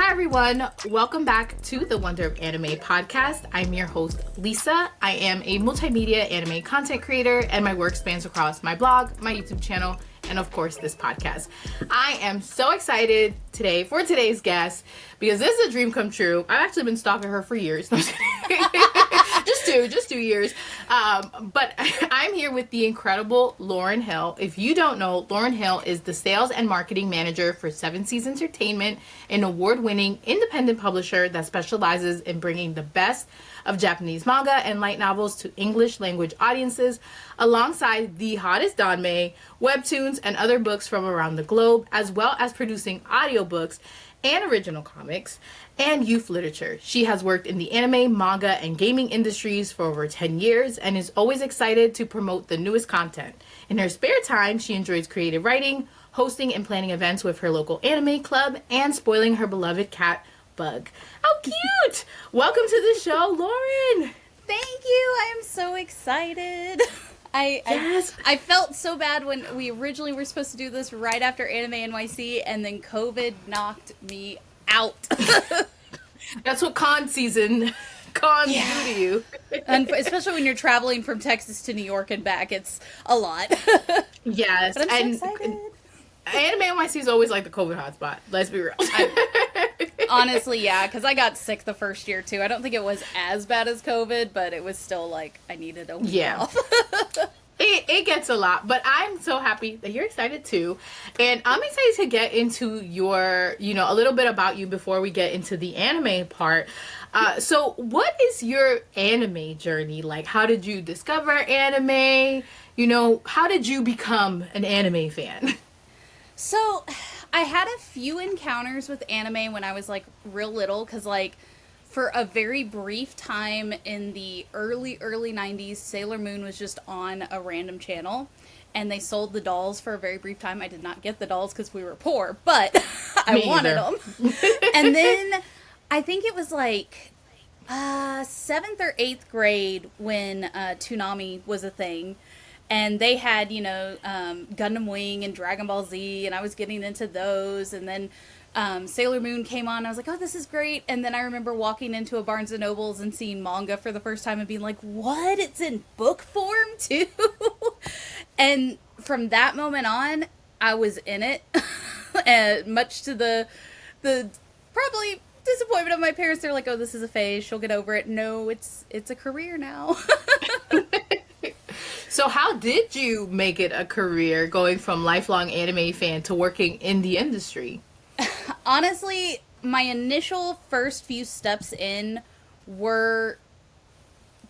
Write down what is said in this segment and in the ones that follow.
Hi everyone, welcome back to the Wonder of Anime podcast. I'm your host, Lisa. I am a multimedia anime content creator and my work spans across my blog, my YouTube channel, and of course this podcast. I am so excited today for today's guest because this is a dream come true. I've actually been stalking her for years. just 2 years. But I'm here with the incredible Lauren Hill. If you don't know, Lauren Hill is the sales and marketing manager for 7 Seas Entertainment, an award-winning independent publisher that specializes in bringing the best of Japanese manga and light novels to English language audiences, alongside the hottest danmei, webtoons, and other books from around the globe, as well as producing audiobooks and original comics and youth literature. She has worked in the anime, manga, and gaming industries for over 10 years and is always excited to promote the newest content. In her spare time, she enjoys creative writing, hosting and planning events with her local anime club, and spoiling her beloved cat, Bug. How cute! Welcome to the show, Lauren! Thank you! I am so excited. I felt so bad when we originally were supposed to do this right after Anime NYC, and then COVID knocked me out. That's what cons do to you. And especially when you're traveling from Texas to New York and back, it's a lot. Yes, but I'm so excited. Anime NYC is always like the COVID hotspot. Let's be real. Honestly, yeah, because I got sick the first year too. I don't think it was as bad as COVID, but it was still like I needed a week off. It gets a lot, but I'm so happy that you're excited too. And I'm excited to get into your, a little bit about you before we get into the anime part. So what is your anime journey like? How did you discover anime? How did you become an anime fan? So I had a few encounters with anime when I was like real little, because like for a very brief time in the early 90s, Sailor Moon was just on a random channel, and they sold the dolls for a very brief time. I did not get the dolls because we were poor, but I wanted them. And then I think it was like 7th or 8th grade when Toonami was a thing. And they had, Gundam Wing and Dragon Ball Z, and I was getting into those. And then Sailor Moon came on. I was like, oh, this is great. And then I remember walking into a Barnes & Noble's and seeing manga for the first time and being like, what? It's in book form, too? And from that moment on, I was in it. And much to the probably disappointment of my parents. They're like, oh, this is a phase. She'll get over it. No, it's a career now. So how did you make it a career, going from lifelong anime fan to working in the industry? Honestly, my initial first few steps in were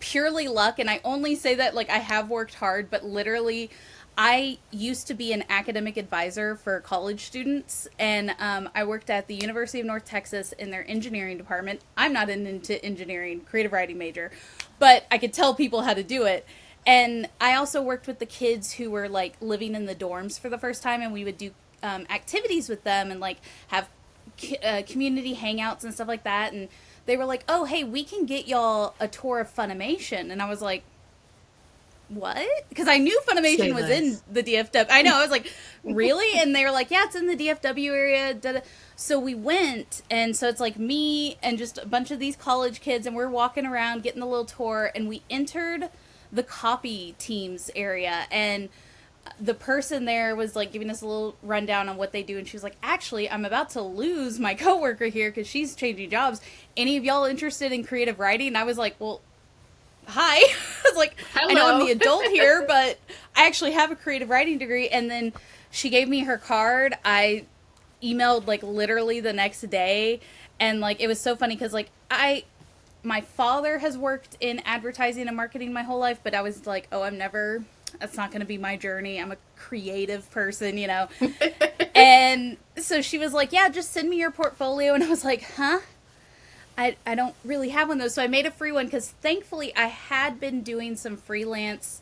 purely luck, and I only say that like I have worked hard, but literally I used to be an academic advisor for college students, and I worked at the University of North Texas in their engineering department. I'm not into engineering, creative writing major, but I could tell people how to do it. And I also worked with the kids who were like living in the dorms for the first time, and we would do activities with them and like have community hangouts and stuff like that. And they were like, oh, hey, we can get y'all a tour of Funimation. And I was like, what? Because I knew Funimation was in the DFW. I know. I was like, really? And they were like, yeah, it's in the DFW area. Da-da. So we went, and so it's like me and just a bunch of these college kids, and we're walking around getting the little tour, and we entered the copy teams area, and the person there was like giving us a little rundown on what they do, and she was like, actually, I'm about to lose my coworker here because she's changing jobs. Any of y'all interested in creative writing? And I was like, well, hi. I was like, hello. I know I'm the adult here, but I actually have a creative writing degree. And then she gave me her card. I emailed like literally the next day, and like it was so funny because like my father has worked in advertising and marketing my whole life, but I was like, oh, that's not going to be my journey. I'm a creative person, And so she was like, yeah, just send me your portfolio. And I was like, huh? I don't really have one of those. So I made a free one because thankfully I had been doing some freelance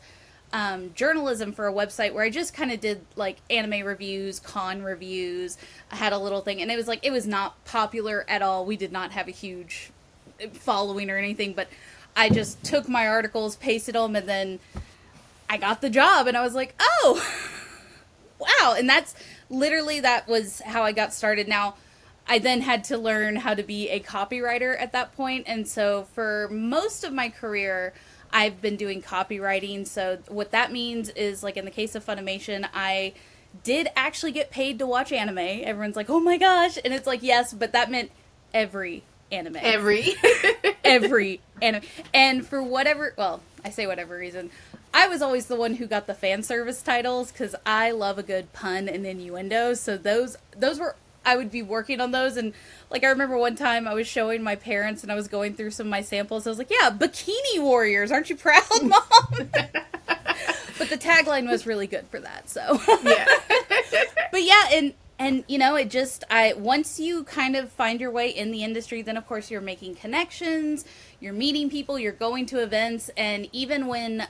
journalism for a website where I just kind of did like anime reviews, con reviews. I had a little thing, and it was not popular at all. We did not have a huge following or anything, but I just took my articles, pasted them, and then I got the job, and I was like, oh, wow. And that was how I got started. Now, I then had to learn how to be a copywriter at that point. And so for most of my career, I've been doing copywriting. So what that means is, like in the case of Funimation, I did actually get paid to watch anime. Everyone's like, oh my gosh. And it's like, yes, but that meant every anime. Every. Every anime. And for whatever, well, I say whatever reason, I was always the one who got the fan service titles because I love a good pun and innuendo. So those were, I would be working on those. And like, I remember one time I was showing my parents and I was going through some of my samples. I was like, yeah, bikini warriors. Aren't you proud, Mom? But the tagline was really good for that. So Yeah. but yeah, and you know, it just, once you kind of find your way in the industry, then of course you're making connections, you're meeting people, you're going to events. And even when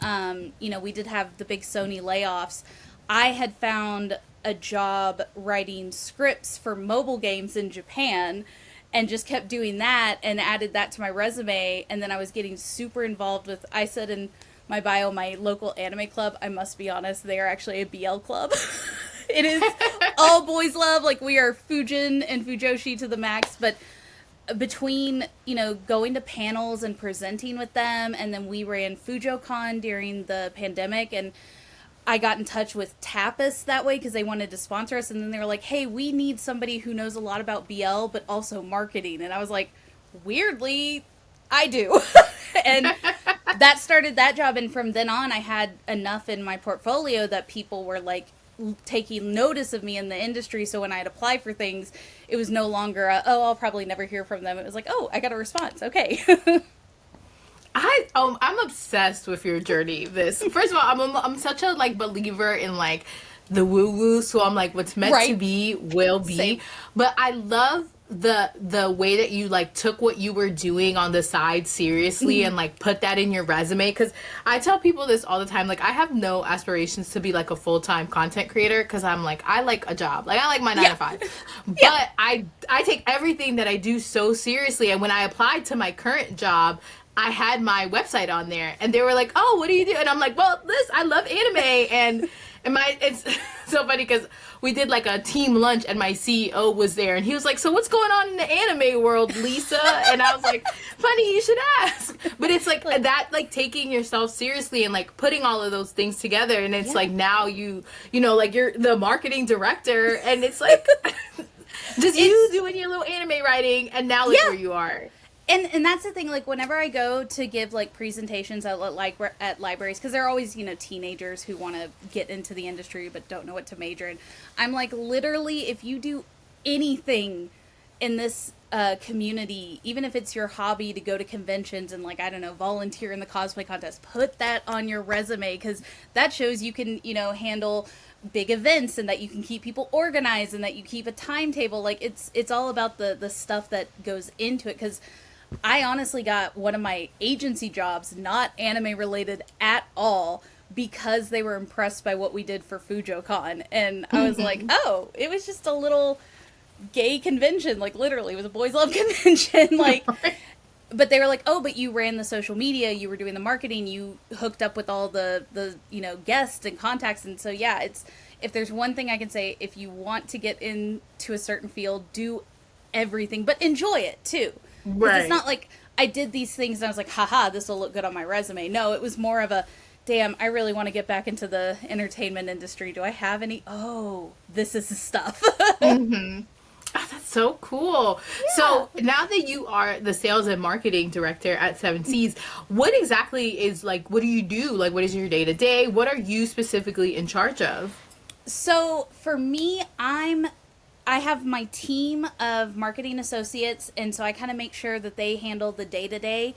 you know, we did have the big Sony layoffs, I had found a job writing scripts for mobile games in Japan and just kept doing that and added that to my resume. And then I was getting super involved with, I said in my bio, my local anime club. I must be honest, they are actually a BL club. It is all boys love. Like, we are Fujin and Fujoshi to the max. But between, you know, going to panels and presenting with them, and then we ran FujoCon during the pandemic, and I got in touch with Tapas that way because they wanted to sponsor us. And then they were like, hey, we need somebody who knows a lot about BL, but also marketing. And I was like, weirdly, I do. And that started that job. And from then on, I had enough in my portfolio that people were like taking notice of me in the industry. So when I'd apply for things, it was no longer oh, I'll probably never hear from them. It was like, oh, I got a response. Okay. I'm obsessed with your journey. This, first of all, I'm such a like believer in like the woo woo. So I'm like, what's meant to be will be. Same. But I love the way that you like took what you were doing on the side seriously and like put that in your resume. Because I tell people this all the time, like, I have no aspirations to be like a full-time content creator because I'm like, I like a job, like I like my 9 to 5, but I take everything that I do so seriously. And when I applied to my current job, I had my website on there and they were like, oh, what do you do? And I'm like, well, I love anime. And it's so funny because we did like a team lunch and my CEO was there and he was like, so what's going on in the anime world, Lisa? And I was like, funny, you should ask. But it's like that, like taking yourself seriously and like putting all of those things together. And it's like, now you know, like you're the marketing director and it's like just you doing your little anime writing and now look where you are. And that's the thing, like, whenever I go to give, like, presentations at libraries, because there are always, you know, teenagers who want to get into the industry but don't know what to major in. I'm like, literally, if you do anything in this community, even if it's your hobby to go to conventions and, like, I don't know, volunteer in the cosplay contest, put that on your resume, because that shows you can, you know, handle big events and that you can keep people organized and that you keep a timetable. Like, it's all about the stuff that goes into it, because I honestly got one of my agency jobs, not anime related at all, because they were impressed by what we did for FujoCon. And I was like, oh, it was just a little gay convention. Like, literally, it was a boys love convention. Like, but they were like, oh, but you ran the social media, you were doing the marketing, you hooked up with all the you know, guests and contacts. And so, yeah, if there's one thing I can say, if you want to get into a certain field, do everything, but enjoy it too. Right. It's not like I did these things and I was like, haha, this will look good on my resume. No, it was more of a, damn, I really want to get back into the entertainment industry. Do I have any? Oh, this is the stuff. Oh, that's so cool. Yeah. So now that you are the sales and marketing director at Seven Seas, what exactly is, like, what do you do? Like, what is your day to day? What are you specifically in charge of? So for me, I have my team of marketing associates, and so I kind of make sure that they handle the day-to-day.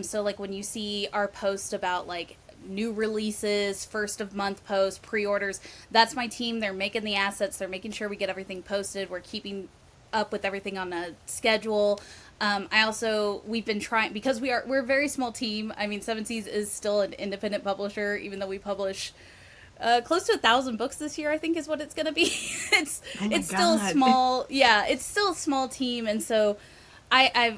So, like, when you see our post about, like, new releases, first of month posts, pre-orders, that's my team. They're making the assets. They're making sure we get everything posted. We're keeping up with everything on a schedule. We've been trying, because we're a very small team. I mean, Seven Seas is still an independent publisher, even though we publish close to 1,000 books this year, I think is what it's going to be. It's still small. Yeah, it's still a small team. And so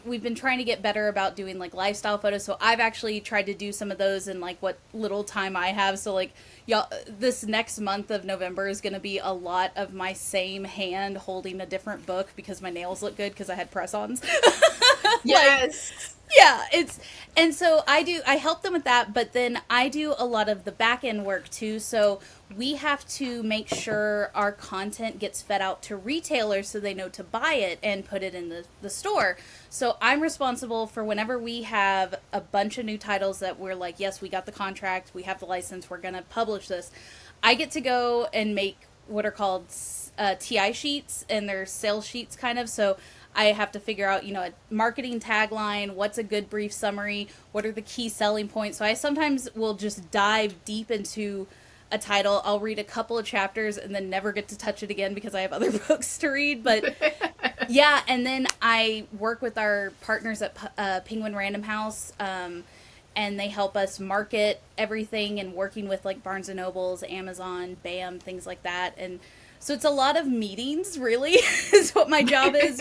we've been trying to get better about doing like lifestyle photos, so I've actually tried to do some of those in like what little time I have. So like y'all, this next month of November is going to be a lot of my same hand holding a different book because my nails look good because I had press-ons. Yes. Like, yeah, and so I help them with that, but then I do a lot of the back end work too. So we have to make sure our content gets fed out to retailers so they know to buy it and put it in the store. So I'm responsible for whenever we have a bunch of new titles that we're like, yes, we got the contract, we have the license, we're going to publish this. I get to go and make what are called TI sheets, and they're sales sheets kind of. So I have to figure out, a marketing tagline, what's a good brief summary, what are the key selling points. So I sometimes will just dive deep into a title. I'll read a couple of chapters and then never get to touch it again because I have other books to read. But yeah, and then I work with our partners at Penguin Random House, and they help us market everything, and working with like Barnes & Nobles, Amazon, BAM, things like that. And so it's a lot of meetings, really, is what my job is.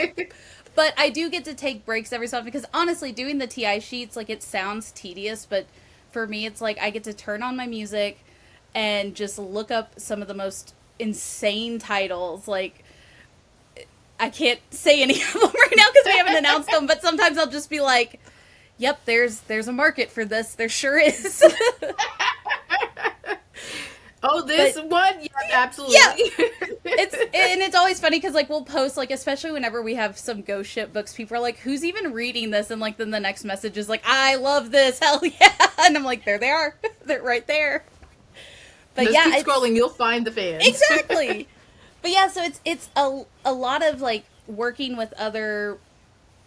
But I do get to take breaks every so often because honestly, doing the TI sheets, like, it sounds tedious, but for me, it's like I get to turn on my music and just look up some of the most insane titles. Like, I can't say any of them right now because we haven't announced them, but sometimes I'll just be like, yep, there's a market for this. There sure is. Oh, this one? Yeah, absolutely. Yeah. It's always funny because, like, we'll post, like, especially whenever we have some ghost ship books, people are like, who's even reading this? And, like, then the next message is like, I love this, hell yeah. And I'm like, there they are. They're right there. But just yeah, keep scrolling, you'll find the fans. Exactly. But yeah, so it's a lot of, like, working with other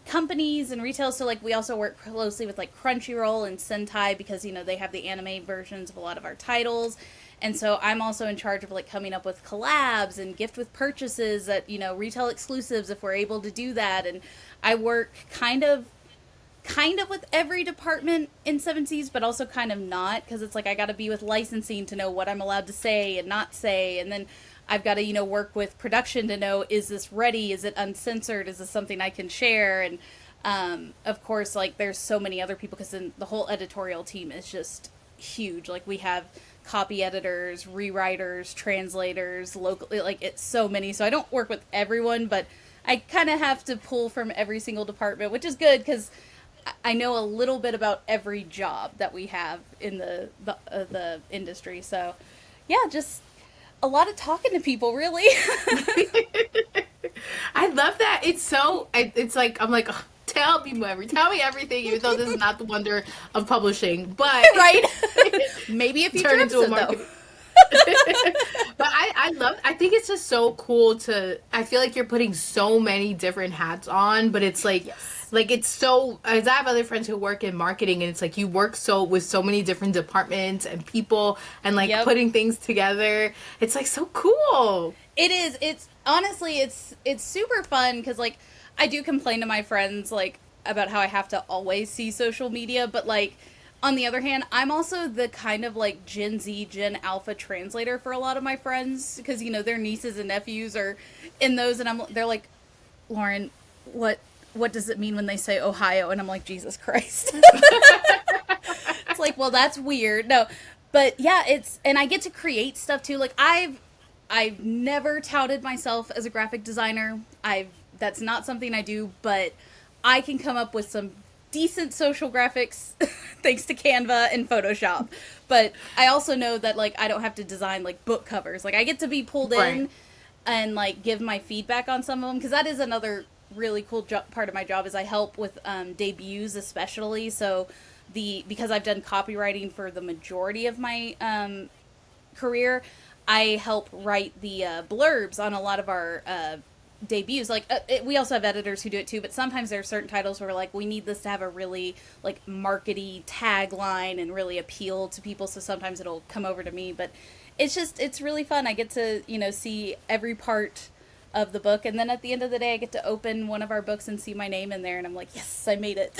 companies and retail. So, like, we also work closely with, like, Crunchyroll and Sentai because, they have the anime versions of a lot of our titles. And so I'm also in charge of, like, coming up with collabs and gift with purchases at, retail exclusives if we're able to do that. And I work kind of with every department in Seven Seas, but also kind of not, because it's like I got to be with licensing to know what I'm allowed to say and not say. And then I've got to, work with production to know, is this ready? Is it uncensored? Is this something I can share? And of course, like, there's so many other people because the whole editorial team is just huge. Like, we have copy editors, rewriters, translators, locally, like, it's so many. So I don't work with everyone, but I kind of have to pull from every single department, which is good because I know a little bit about every job that we have in the industry. So yeah, just a lot of talking to people, really. I love that. It's like, I'm like, oh, tell me everything, even though this is not the wonder of publishing, but right. Maybe if you turn into a market. But I think it's just so cool I feel like you're putting so many different hats on, but it's like, yes. Like, it's so, as I have other friends who work in marketing, and it's like you work with so many different departments and people, and like, yep, putting things together. It's like so cool. It is. It's honestly, it's super fun because, like, I do complain to my friends, like, about how I have to always see social media, but, like, on the other hand, I'm also the kind of, like, Gen Z, Gen Alpha translator for a lot of my friends because, their nieces and nephews are in those, and they're like, Lauren, what does it mean when they say Ohio? And I'm like, Jesus Christ. It's like, well, that's weird. No, but yeah, and I get to create stuff too. Like, I've never touted myself as a graphic designer. That's not something I do, but I can come up with some decent social graphics thanks to Canva and Photoshop. But I also know that, like, I don't have to design, like, book covers. Like, I get to be pulled in and, like, give my feedback on some of them, because that is another really cool part of my job is I help with debuts, especially. So because I've done copywriting for the majority of my career, I help write the blurbs on a lot of our debuts. Like, we also have editors who do it too, but sometimes there are certain titles where, like, we need this to have a really, like, markety tagline and really appeal to people, so sometimes it'll come over to me. But it's really fun. I get to, see every part of the book, and then at the end of the day I get to open one of our books and see my name in there, and I'm like, yes, I made it.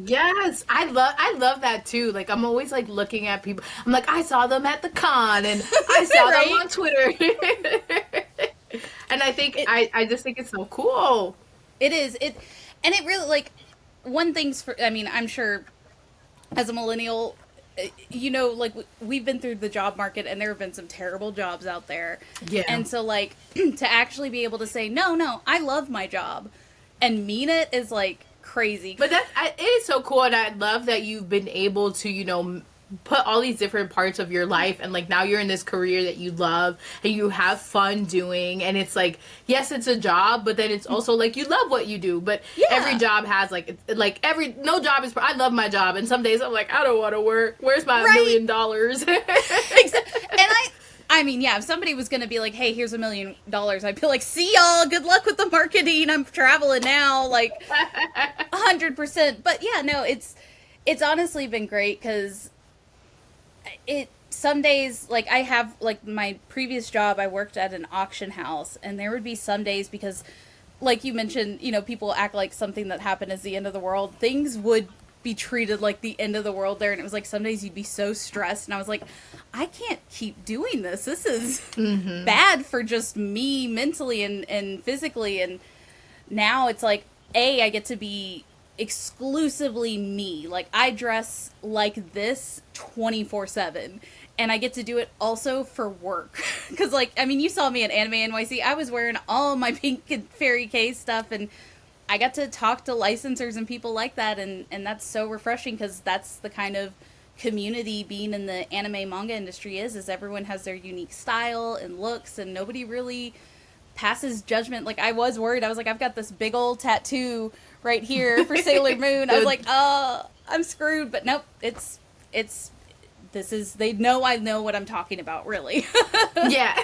Yes, I love that too. Like, I'm always, like, looking at people, I'm like, I saw them at the con, and I saw them on Twitter. And I think I just think it's so cool. It is. And it really, like, one thing's for, I mean, I'm sure as a millennial, like we've been through the job market and there have been some terrible jobs out there. Yeah. And so, like, to actually be able to say, no, I love my job and mean it is like crazy. But it is so cool, and I love that you've been able to, put all these different parts of your life, and like now you're in this career that you love and you have fun doing, and it's like, yes, it's a job, but then it's also like you love what you do. But Yeah. every job has no job is. I love my job, and some days I'm like, I don't want to work. Where's my $1 million? And I mean, yeah, if somebody was going to be like, hey, here's $1 million, I'd be like, see y'all, good luck with the marketing. I'm traveling now, like 100%. But yeah, no, it's honestly been great because some days, like I have, like my previous job, I worked at an auction house, and there would be some days because, like you mentioned, people act like something that happened is the end of the world. Things would be treated like the end of the world there, and it was like some days you'd be so stressed, and I was like, I can't keep doing this. This is bad for just me mentally and physically. And now it's like, I get to be exclusively me. Like, I dress like this 24/7, and I get to do it also for work. Because, like, I mean, you saw me at Anime NYC. I was wearing all my Pink and Fairy K stuff, and I got to talk to licensors and people like that, and that's so refreshing because that's the kind of community being in the anime manga industry is everyone has their unique style and looks, and nobody really passes judgment. Like, I was worried. I was like, I've got this big old tattoo right here for Sailor Moon. I was like, I'm screwed. But nope, they know I know what I'm talking about, really. Yeah.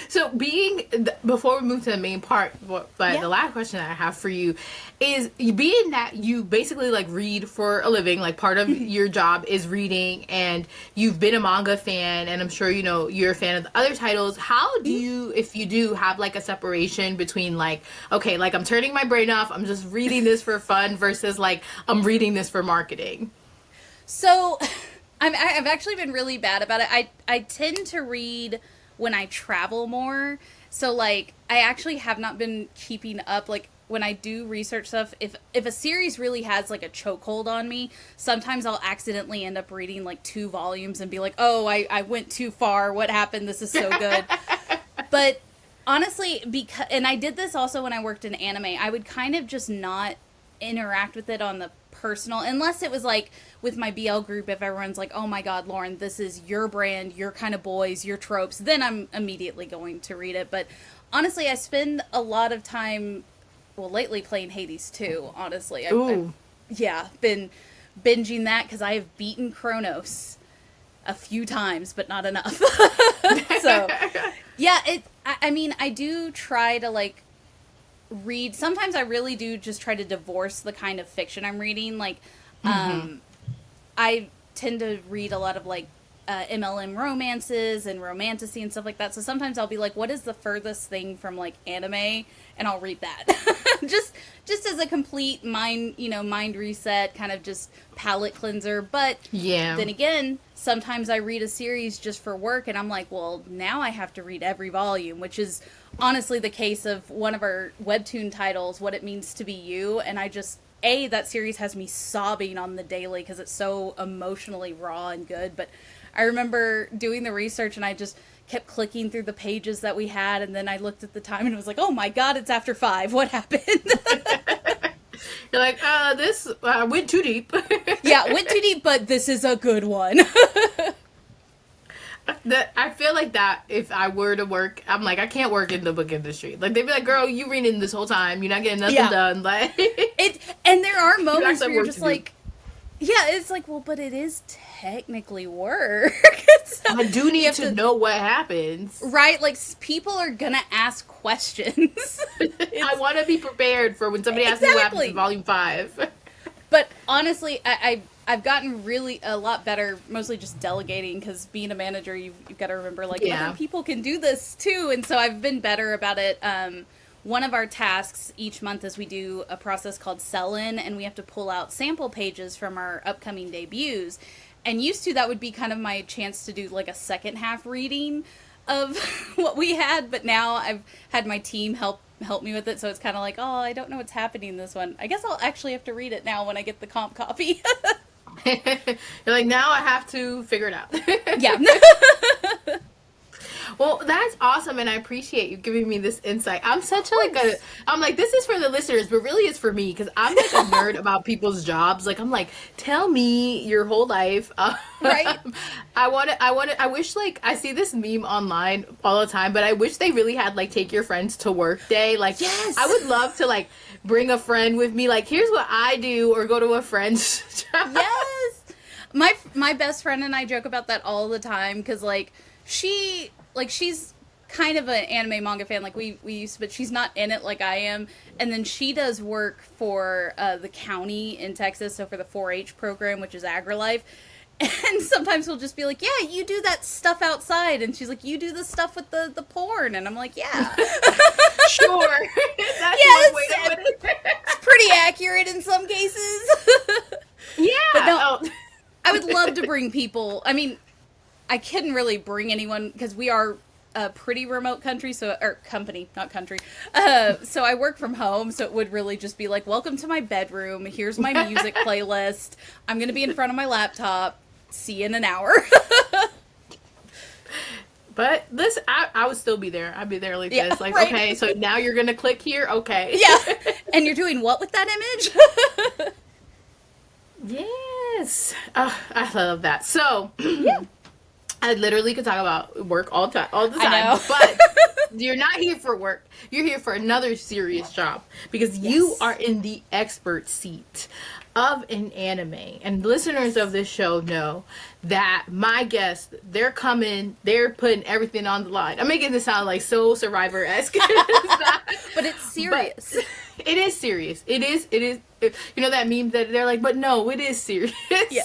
So before we move to the main part, the last question I have for you is, being that you basically like read for a living, like part of your job is reading, and you've been a manga fan, and I'm sure you're a fan of the other titles. How do you, if you do, have like a separation between like, okay, like I'm turning my brain off, I'm just reading this for fun, versus like I'm reading this for marketing? So I've actually been really bad about it. I tend to read when I travel more. So, like, I actually have not been keeping up. Like, when I do research stuff, if a series really has, like, a chokehold on me, sometimes I'll accidentally end up reading, like, 2 volumes and be like, oh, I went too far. What happened? This is so good. But honestly, and I did this also when I worked in anime, I would kind of just not interact with it on the personal, unless it was like with my BL group, if everyone's like, oh my god, Lauren, this is your brand, your kind of boys, your tropes, then I'm immediately going to read it. But honestly, I spend a lot of time, well, lately playing Hades 2, honestly. I've been binging that because I have beaten Kronos a few times, but not enough. So yeah, I mean, I do try to like read. Sometimes I really do just try to divorce the kind of fiction I'm reading. Like, I tend to read a lot of like MLM romances and romantasy and stuff like that. So sometimes I'll be like, what is the furthest thing from like anime? And I'll read that. just as a complete mind reset, kind of just palate cleanser. But then again, sometimes I read a series just for work, and I'm like, well, now I have to read every volume, which is honestly the case of one of our webtoon titles, What It Means to Be You. And I just, that series has me sobbing on the daily because it's so emotionally raw and good. But I remember doing the research, and I just kept clicking through the pages that we had, and then I looked at the time and it was like, oh my god, it's after 5. What happened? You're like, this went too deep. Yeah, went too deep, but this is a good one. I feel like that if I were to work, I'm like, I can't work in the book industry. Like, they'd be like, girl, you reading this whole time, you're not getting nothing done. Like, and there are moments where you're just do. like, yeah, it's like, well, but it is technically work. So I do need to know what happens. Right? Like, people are gonna ask questions. I want to be prepared for when somebody asks me what happens in volume 5. But honestly, I've gotten really a lot better, mostly just delegating, because being a manager, you've got to remember, like, other people can do this too. And so I've been better about it. One of our tasks each month is we do a process called sell-in, and we have to pull out sample pages from our upcoming debuts. And used to, that would be kind of my chance to do like a second half reading. of what we had, but now I've had my team help me with it, so it's kind of like, oh, I don't know what's happening in this one. I guess I'll actually have to read it now when I get the comp copy. You're like, now I have to figure it out. Yeah. Well, that's awesome, and I appreciate you giving me this insight. I'm such a I'm like, this is for the listeners, but really it's for me, because I'm like a nerd about people's jobs. Like, I'm like, tell me your whole life. Right. I wish, like, I see this meme online all the time, but I wish they really had, like, take your friends to work day. Like, Yes. I would love to, like, bring a friend with me. Like, here's what I do, or go to a friend's job. Yes. My best friend and I joke about that all the time, because, like, she's kind of an anime manga fan, like we used to, but she's not in it like I am. And then she does work for the county in Texas, so for the 4-H program, which is AgriLife. And sometimes we'll just be like, yeah, you do that stuff outside. And she's like, you do the stuff with the porn. And I'm like, yeah. Sure. That's Yes, one way to put it. it's pretty accurate in some cases. Yeah. But no, Oh. I would love to bring people. I mean, I couldn't really bring anyone because we are a pretty remote country, company, not country. So I work from home, so it would really just be like, welcome to my bedroom. Here's my music playlist. I'm going to be in front of my laptop. See you in an hour. But listen, I would still be there. I'd be there like this. Like, right. okay, so now you're going to click here? Okay. Yeah. And you're doing what with that image? Yes. Oh, I love that. So, Yeah. I literally could talk about work all the time, I know. but you're not here for work. You're here for another serious job, because you Yes. are in the expert seat of an anime. And listeners of this show know that my guests, they're putting everything on the line. I'm making this sound like so Survivor-esque. But it's serious. But it is serious. It is. You know that meme that they're like, but no, it is serious. Yeah.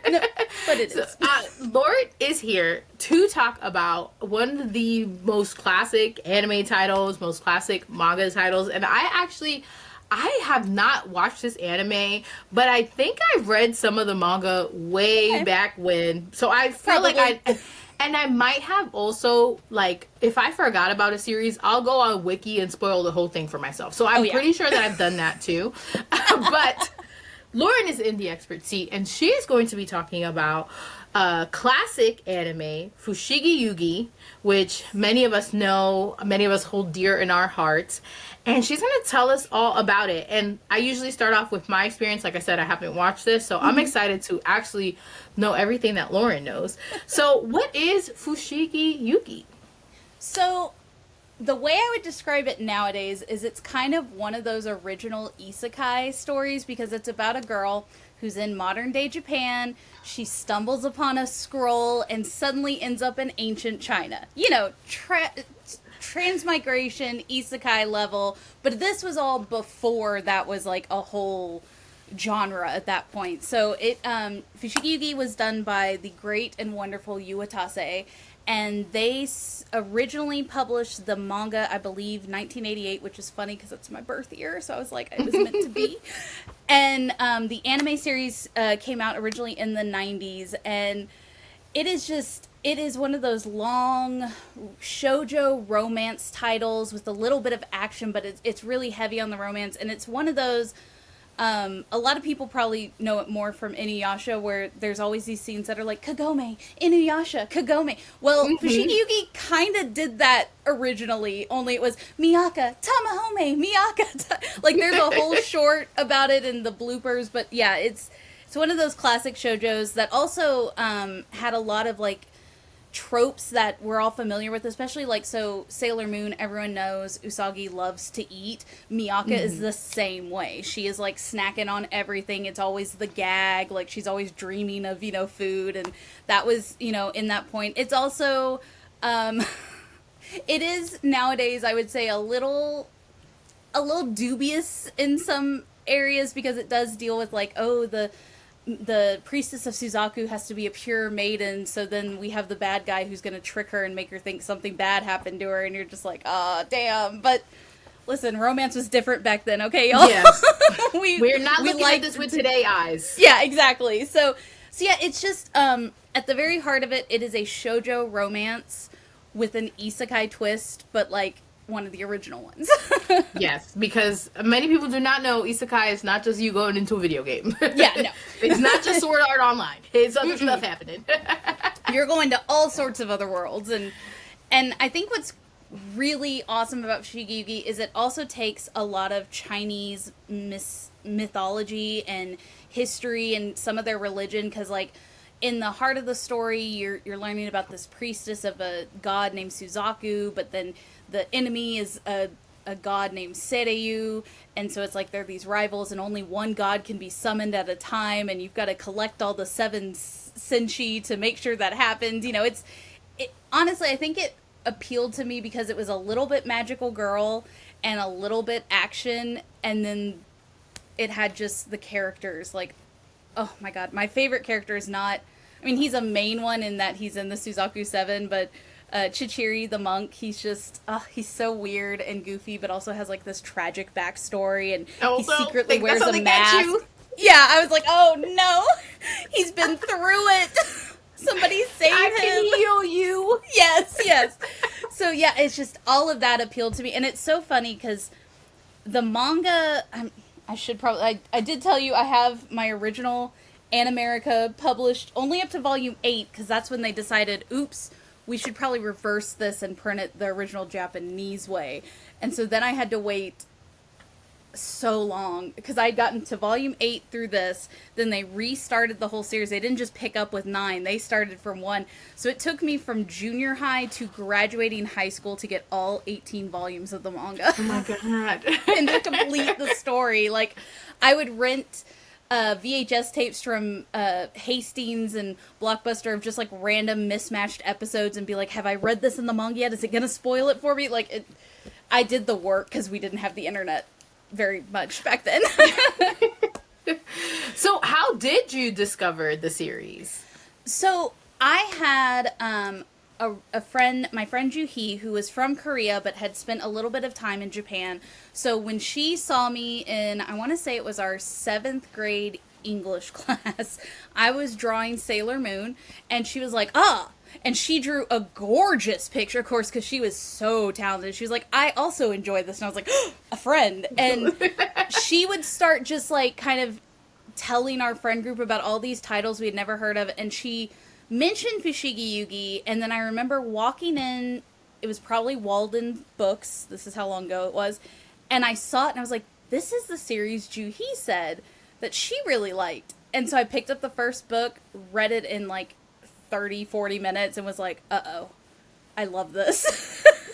No, but it is. Lauren is here to talk about one of the most classic anime titles, most classic manga titles. And I have not watched this anime, but I think I read some of the manga way back when. So I feel like and I might have also, like, if I forgot about a series, I'll go on Wiki and spoil the whole thing for myself. So I'm pretty sure that I've done that too. But Lauren is in the expert seat, and she is going to be talking about classic anime, Fushigi Yuugi, which many of us know, many of us hold dear in our hearts. And she's going to tell us all about it. And I usually start off with my experience. Like I said, I haven't watched this, so I'm excited to actually know everything that Lauren knows. So what is Fushigi Yuugi? So, the way I would describe it nowadays is it's kind of one of those original isekai stories, because it's about a girl who's in modern day Japan. She stumbles upon a scroll and suddenly ends up in ancient China. You know, transmigration, isekai level, but this was all before that was like a whole genre at that point. So Fushigi Yuugi was done by the great and wonderful Yuatase, and they originally published the manga, I believe, 1988, which is funny because it's my birth year, so I was like, it was meant to be. And the anime series came out originally in the 90s, and it is one of those long shoujo romance titles with a little bit of action, but it's really heavy on the romance, and it's one of those, a lot of people probably know it more from Inuyasha, where there's always these scenes that are like, Kagome, Inuyasha, Kagome. Well, Fushigi Yuugi kind of did that originally, only it was Miyaka, Tamahome, Miyaka. Like, there's a whole short about it in the bloopers, but yeah, it's one of those classic shoujos that also had a lot of, like, tropes that we're all familiar with, especially like, so Sailor Moon, everyone knows Usagi loves to eat. Miyaka is the same way. She is like snacking on everything. It's always the gag, like she's always dreaming of, food, and that was, in that point. It's also it is nowadays, I would say, a little dubious in some areas, because it does deal with like, oh, the priestess of Suzaku has to be a pure maiden, so then we have the bad guy who's going to trick her and make her think something bad happened to her, and you're just like, oh, damn. But listen, romance was different back then, okay, y'all? Yes. We're not looking at this with today eyes. Yeah, exactly. So yeah, it's just, at the very heart of it, it is a shoujo romance with an isekai twist, but like one of the original ones. Yes, because many people do not know isekai is not just you going into a video game. Yeah, no. It's not just Sword Art Online. It's other stuff happening. You're going to all sorts of other worlds, and I think what's really awesome about Fushigi Yuugi is it also takes a lot of Chinese mythology and history and some of their religion, because like in the heart of the story you're learning about this priestess of a god named Suzaku, but then the enemy is a god named Seiryu, and so it's like they're these rivals and only one god can be summoned at a time, and you've got to collect all the 7 senshi to make sure that happens. You know, it honestly, I think it appealed to me because it was a little bit magical girl and a little bit action, and then it had just the characters. Like, oh my god, my favorite character is not, I mean, he's a main one in that he's in the Suzaku 7, but Chichiri the monk, he's just he's so weird and goofy, but also has like this tragic backstory, and he secretly wears a mask. Yeah, I was like, oh no, he's been through it. Somebody save him. I can heal you. Yes. So yeah, it's just all of that appealed to me, and it's so funny because the manga. I did tell you I have my original Animerica published only up to volume 8, because that's when they decided, oops, we should probably reverse this and print it the original Japanese way. And so then I had to wait so long, because I'd gotten to volume 8 through this, then they restarted the whole series. They didn't just pick up with 9, they started from 1. So it took me from junior high to graduating high school to get all 18 volumes of the manga. Oh my god. And to complete the story. Like, I would rent VHS tapes from Hastings and Blockbuster of just like random mismatched episodes and be like, have I read this in the manga yet? Is it gonna spoil it for me? Like, I did the work because we didn't have the internet very much back then. So how did you discover the series? So I had a friend, my friend Juhi, who was from Korea but had spent a little bit of time in Japan. So when she saw me in, I want to say it was our 7th grade English class, I was drawing Sailor Moon, and she was like, and she drew a gorgeous picture, of course, because she was so talented. She was like, I also enjoy this. And I was like, a friend. And she would start just, like, kind of telling our friend group about all these titles we had never heard of. And she mentioned Fushigi Yuugi. And then I remember walking in, it was probably Walden Books. This is how long ago it was. And I saw it, and I was like, this is the series Juhi said that she really liked. And so I picked up the first book, read it in, like, 30-40 minutes, and was like, uh-oh, I love this.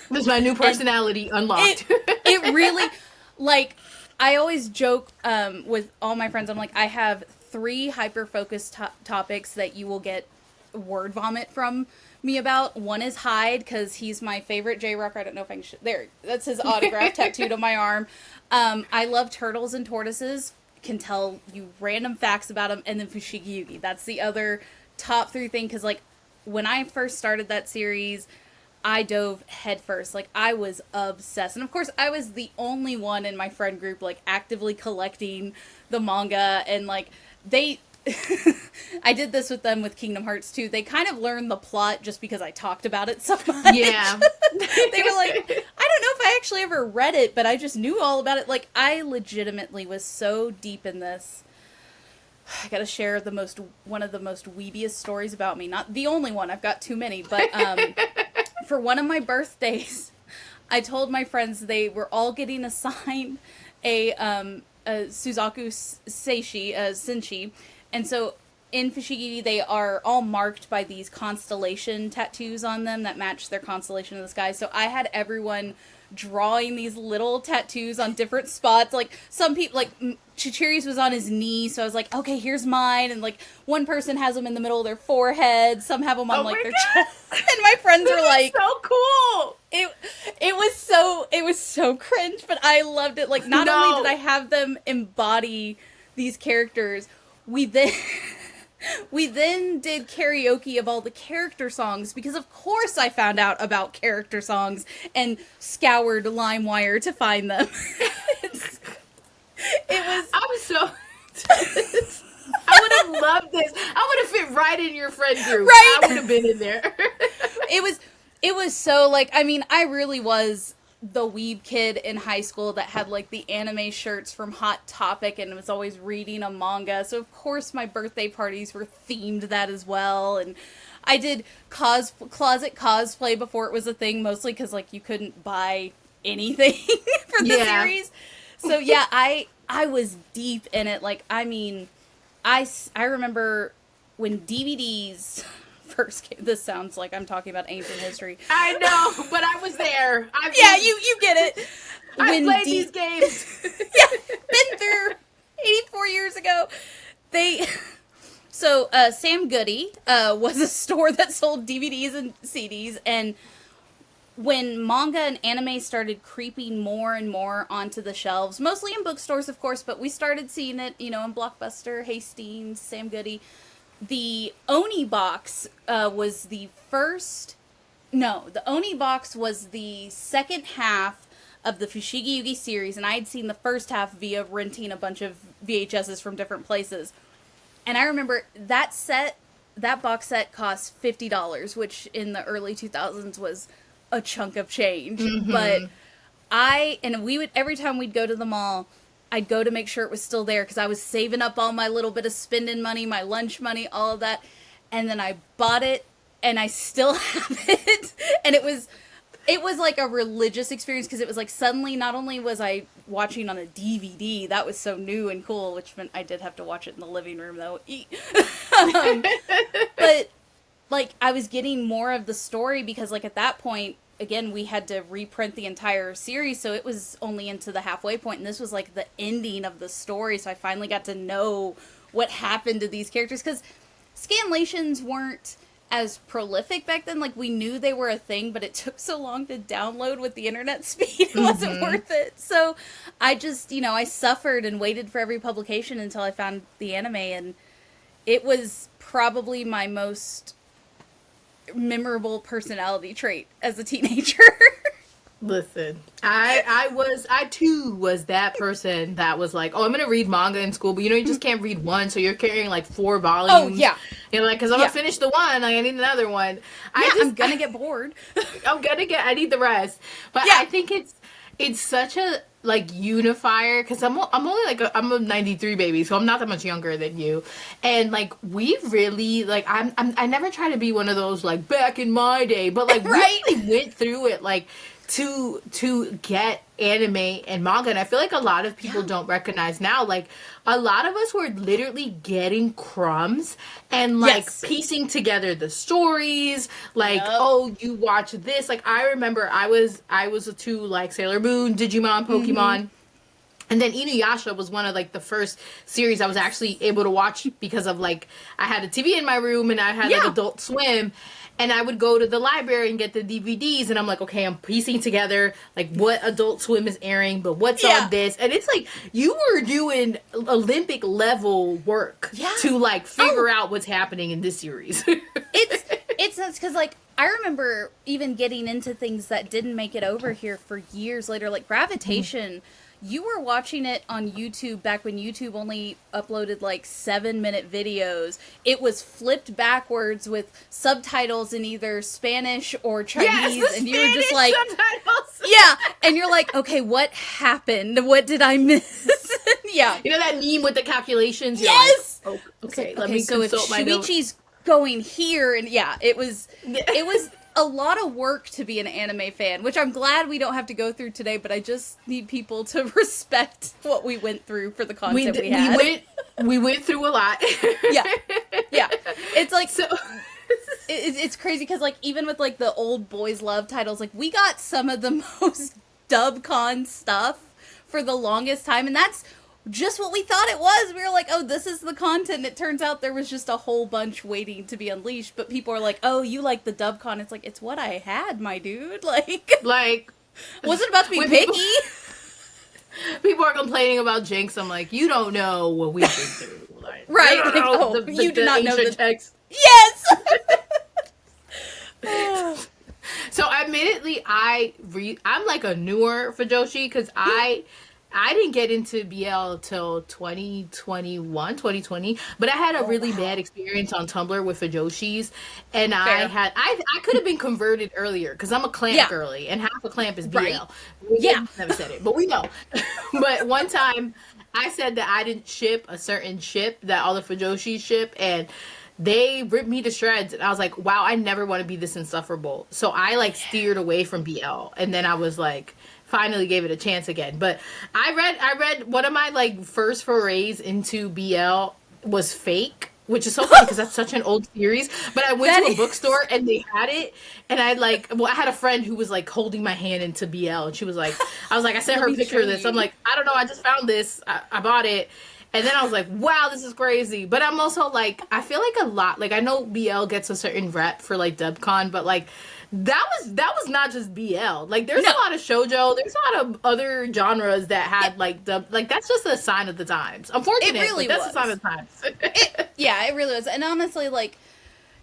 This is my new personality unlocked. It really, like, I always joke with all my friends, I'm like, I have 3 hyper-focused topics that you will get word vomit from me about. One is Hyde, because he's my favorite J-Rocker. I don't know if I can there, that's his autograph tattooed on my arm. I love turtles and tortoises, can tell you random facts about them. And then Fushigi Yuugi, that's the other top 3 thing, because like when I first started that series, I dove headfirst. Like, I was obsessed, and of course I was the only one in my friend group like actively collecting the manga, and like they I did this with them with Kingdom Hearts 2. They kind of learned the plot just because I talked about it so much. Yeah. They were like, I don't know if I actually ever read it, but I just knew all about it. Like, I legitimately was so deep in this. I gotta share one of the most weebiest stories about me. Not the only one, I've got too many, but for one of my birthdays, I told my friends they were all getting assigned a Suzaku Senshi, and so in Fushigi, they are all marked by these constellation tattoos on them that match their constellation in the sky. So I had everyone drawing these little tattoos on different spots. Like, some people, like, Chichiri's was on his knee, so I was like, okay, here's mine. And, like, one person has them in the middle of their forehead. Some have them on, like, their chest. And my friends were like, so cool. It was so cringe, but I loved it. Like, not only did I have them embody these characters, we then did karaoke of all the character songs, because of course I found out about character songs and scoured LimeWire to find them. I'm so I would have loved this. I would have fit right in your friend group. Right? I would have been in there. It was so, like, I mean, I really was the weeb kid in high school that had, like, the anime shirts from Hot Topic and was always reading a manga. So, of course, my birthday parties were themed that as well. And I did closet cosplay before it was a thing, mostly because, like, you couldn't buy anything for the series. So, yeah, I was deep in it. Like, I mean, I remember when DVDs first came. This sounds like I'm talking about ancient history. I know, but I was there. You get it. I played these games. Yeah, been through 84 years ago. So Sam Goody was a store that sold DVDs and CDs, and when manga and anime started creeping more and more onto the shelves, mostly in bookstores, of course, but we started seeing it, in Blockbuster, Hastings, Sam Goody. The Oni box was the first... No, the Oni box was the second half of the Fushigi Yuugi series, and I had seen the first half via renting a bunch of VHSs from different places. And I remember that box set cost $50, which in the early 2000s was a chunk of change. Mm-hmm. But we would, every time we'd go to the mall, I'd go to make sure it was still there because I was saving up all my little bit of spending money, my lunch money, all of that. And then I bought it, and I still have it. And it was like a religious experience because it was like suddenly not only was I watching on a DVD, that was so new and cool, which meant I did have to watch it in the living room though. But like I was getting more of the story because like at that point, again, we had to reprint the entire series, so it was only into the halfway point, and this was like the ending of the story, so I finally got to know what happened to these characters, because scanlations weren't as prolific back then. Like, we knew they were a thing, but it took so long to download with the internet speed, it wasn't worth it. So I just, I suffered and waited for every publication until I found the anime, and it was probably my most memorable personality trait as a teenager. Listen, I too was that person that was like, oh, I'm gonna read manga in school, but you just can't read one, so you're carrying like 4 volumes. Oh yeah, like, because I'm gonna finish the one, like I need another one. I'm gonna get bored. I need the rest. But I think it's such a like unifier, because I'm only like I'm a 93 baby, so I'm not that much younger than you, and like we really like I never try to be one of those like back in my day, but like we really went through it like to get anime and manga, and I feel like a lot of people don't recognize now, like a lot of us were literally getting crumbs and like piecing together the stories, like oh, you watch this. Like I remember I was a two like Sailor Moon, Digimon, Pokemon. And then Inuyasha was one of like the first series I was actually able to watch because of like I had a TV in my room and I had like Adult Swim. And I would go to the library and get the DVDs, and I'm like, okay, I'm piecing together, like, what Adult Swim is airing, but what's on this? And it's like, you were doing Olympic-level work to, like, figure out what's happening in this series. It's nuts, because, like, I remember even getting into things that didn't make it over here for years later, like Gravitation. You were watching it on YouTube back when YouTube only uploaded like 7-minute videos. It was flipped backwards with subtitles in either Spanish or Chinese, and you were just like, subtitles. And you're like, okay, what happened? What did I miss? You know that meme with the calculations? Yes. Like, oh, okay, let me consult my notes. Shuichi's going here, and it was a lot of work to be an anime fan, which I'm glad we don't have to go through today, but I just need people to respect what we went through for the content we had. We went through a lot. It's like, so it's crazy because like even with like the old boys love titles, like we got some of the most dubcon stuff for the longest time, and that's just what we thought it was. We were like, oh, this is the content. It turns out there was just a whole bunch waiting to be unleashed. But people are like, oh, you like the dubcon. It's like, it's what I had, my dude. Like wasn't about to be picky. People are complaining about Jinx. I'm like, you don't know what we've been through. Like, right. You, don't know you do not know the text. Yes! So admittedly, I'm like a newer Fujoshi because I I didn't get into BL till 2021, 2020, but I had a Oh, really wow. bad experience on Tumblr with Fujoshis, and Fair. I could have been converted earlier because I'm a clamp Yeah. girly, and half a clamp is Right. BL. Yeah. We never said it, but we know. But one time, I said that I didn't ship a certain ship that all the Fujoshis ship, and they ripped me to shreds. And I was like, wow, I never want to be this insufferable. So I like steered away from BL, and then I was like, finally gave it a chance again. But I read one of my like first forays into BL was Fake, which is so funny because that's such an old series. But I went That to a is. bookstore and they had it, and I had a friend who was like holding my hand into BL, and she was like, I was like, I sent Let her a me picture show of this. I'm you. like, I don't know, I just found this, I bought it. And then I was like, wow, this is crazy. But I'm also like, I feel like a lot, like I know BL gets a certain rep for like DubCon, but like that was not just BL. Like there's No. a lot of shoujo, there's a lot of other genres that Yeah. had like like that's just a sign of the times. It Unfortunate, but really that's a sign was. of the times. Yeah, it really was. And honestly, like,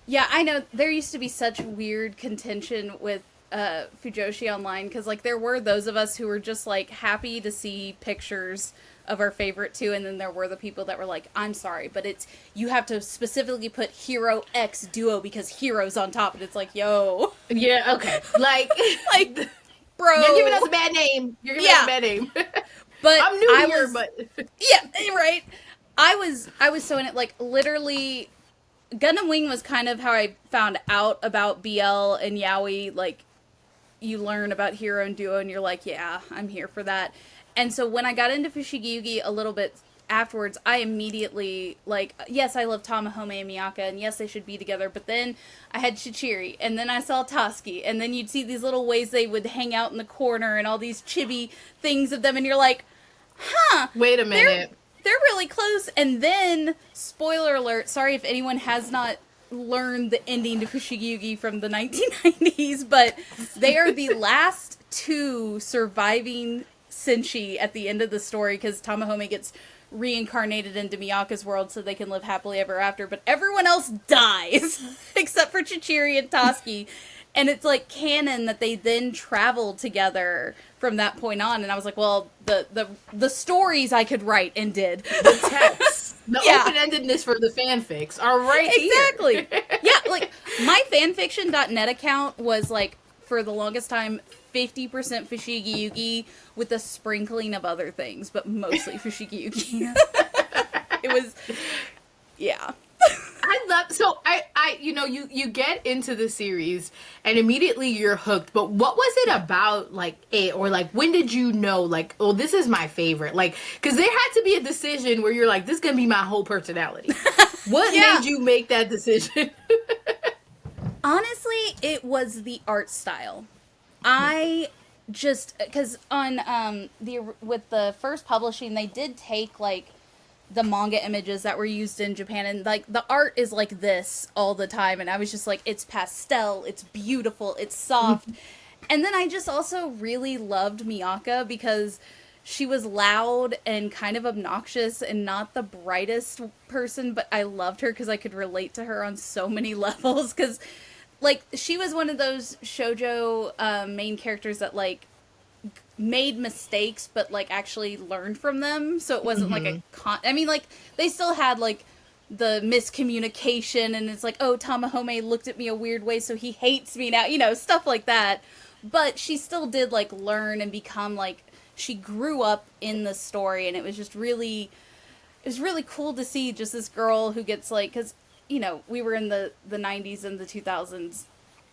yeah, I know there used to be such weird contention with Fujoshi online because, like, there were those of us who were just, like, happy to see pictures of our favorite two, and then there were the people that were like, I'm sorry, but it's, you have to specifically put Hero X Duo because Hero's on top, and it's like, yo, Yeah, okay. Like like, you're giving us bro. a bad name. You're giving us a Yeah, bad name. but I'm new I here, was, but yeah, right. I was so in it, like, literally Gundam Wing was kind of how I found out about BL and Yaoi. Like, you learn about Hero and Duo, and you're like, yeah, I'm here for that. And so when I got into Fushigi Yuugi a little bit afterwards, I immediately, like, yes, I love Tamahome and Miyaka, and yes, they should be together, but then I had Shichiri, and then I saw Toski, and then you'd see these little ways they would hang out in the corner, and all these chibi things of them, and you're like, huh, wait a they're minute. they're really close. And then, spoiler alert, sorry if anyone has not learned the ending to Fushigi Yuugi from the 1990s, but they are the last two surviving Senshi at the end of the story because Tamahome gets reincarnated into Miyaka's world so they can live happily ever after, but everyone else dies except for Chichiri and Toski. And it's like canon that they then traveled together from that point on. And I was like, well, the stories I could write and did. The text, the Yeah, open-endedness for the fanfics are right exactly. here. Yeah, like my fanfiction.net account was like for the longest time 50% Fushigi Yugi with a sprinkling of other things, but mostly Fushigi Yugi. It was, yeah. I love so you get into the series and immediately you're hooked. But what was it about like it, or like when did you know like, oh, this is my favorite? Like, because there had to be a decision where you're like, this is gonna be my whole personality. What Yeah. made you make that decision? Honestly, it was the art style. I just because on the with the first publishing, they did take like the manga images that were used in Japan, and like the art is like this all the time, and I was just like, it's pastel, it's beautiful, it's soft. And then I just also really loved Miyaka because she was loud and kind of obnoxious and not the brightest person, but I loved her because I could relate to her on so many levels because like she was one of those shojo main characters that like made mistakes but like actually learned from them, so it wasn't like a I mean, like they still had like the miscommunication and it's like, oh, Tamahome looked at me a weird way so he hates me now, stuff like that, but she still did like learn and become like she grew up in the story, and it was just really, it was really cool to see just this girl who gets like, because we were in the 90s and the 2000s,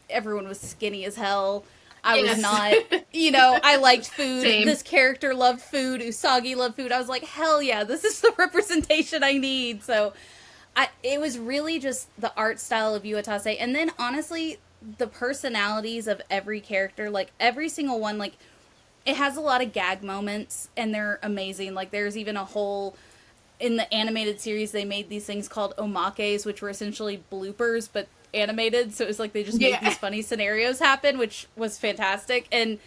everyone was skinny as hell. I was Yes. not, I liked food. Same. This character loved food. Usagi loved food. I was like, hell yeah, this is the representation I need. So it was really just the art style of Yuatase. And then honestly, the personalities of every character, like every single one, like it has a lot of gag moments and they're amazing. Like there's even a whole, in the animated series, they made these things called omakes, which were essentially bloopers, but animated. So it was like they just made these funny scenarios happen, which was fantastic. And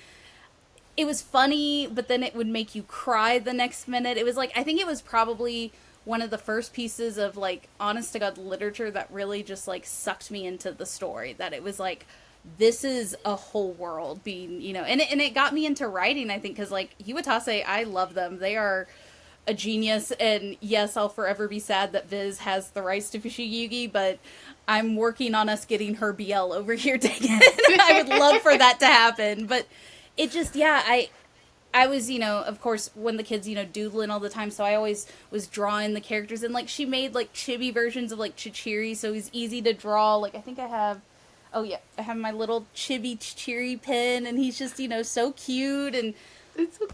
it was funny, but then it would make you cry the next minute. It was like, I think it was probably one of the first pieces of like honest to God literature that really just like sucked me into the story. That it was like, this is a whole world being, and it got me into writing, I think, because, like, Iwatase, I love them. They are a genius, and yes, I'll forever be sad that Viz has the rights to Fushigi Yuugi, but I'm working on us getting her BL over here taken. I would love for that to happen, but it just, yeah, I was, of course, when the kids, doodling all the time, so I always was drawing the characters, and, like, she made, like, chibi versions of, like, Chichiri, so he's easy to draw. Like, I think I have, oh, yeah, I have my little chibi Chichiri pin, and he's just, so cute, and,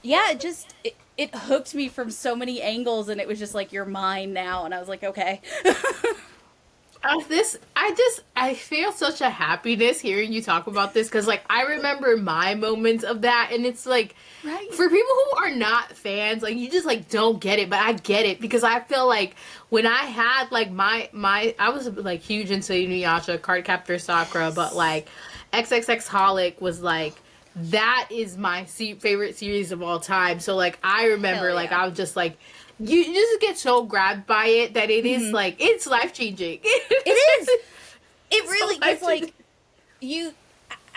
yeah, it hooked me from so many angles, and it was just like, you're mine now, and I was like, okay. I feel such a happiness hearing you talk about this, because, like, I remember my moments of that, and it's like, Right. for people who are not fans, like, you just, like, don't get it, but I get it, because I feel like when I had, like, I was, like, huge into Inuyasha, Cardcaptor Sakura, but, like, XXX Holic was, like, that is my favorite series of all time. So, like, I remember, Hell like, yeah. I was just, like, you just get so grabbed by it that it is, like, it's life-changing. It is. It So really is, life-changing. like,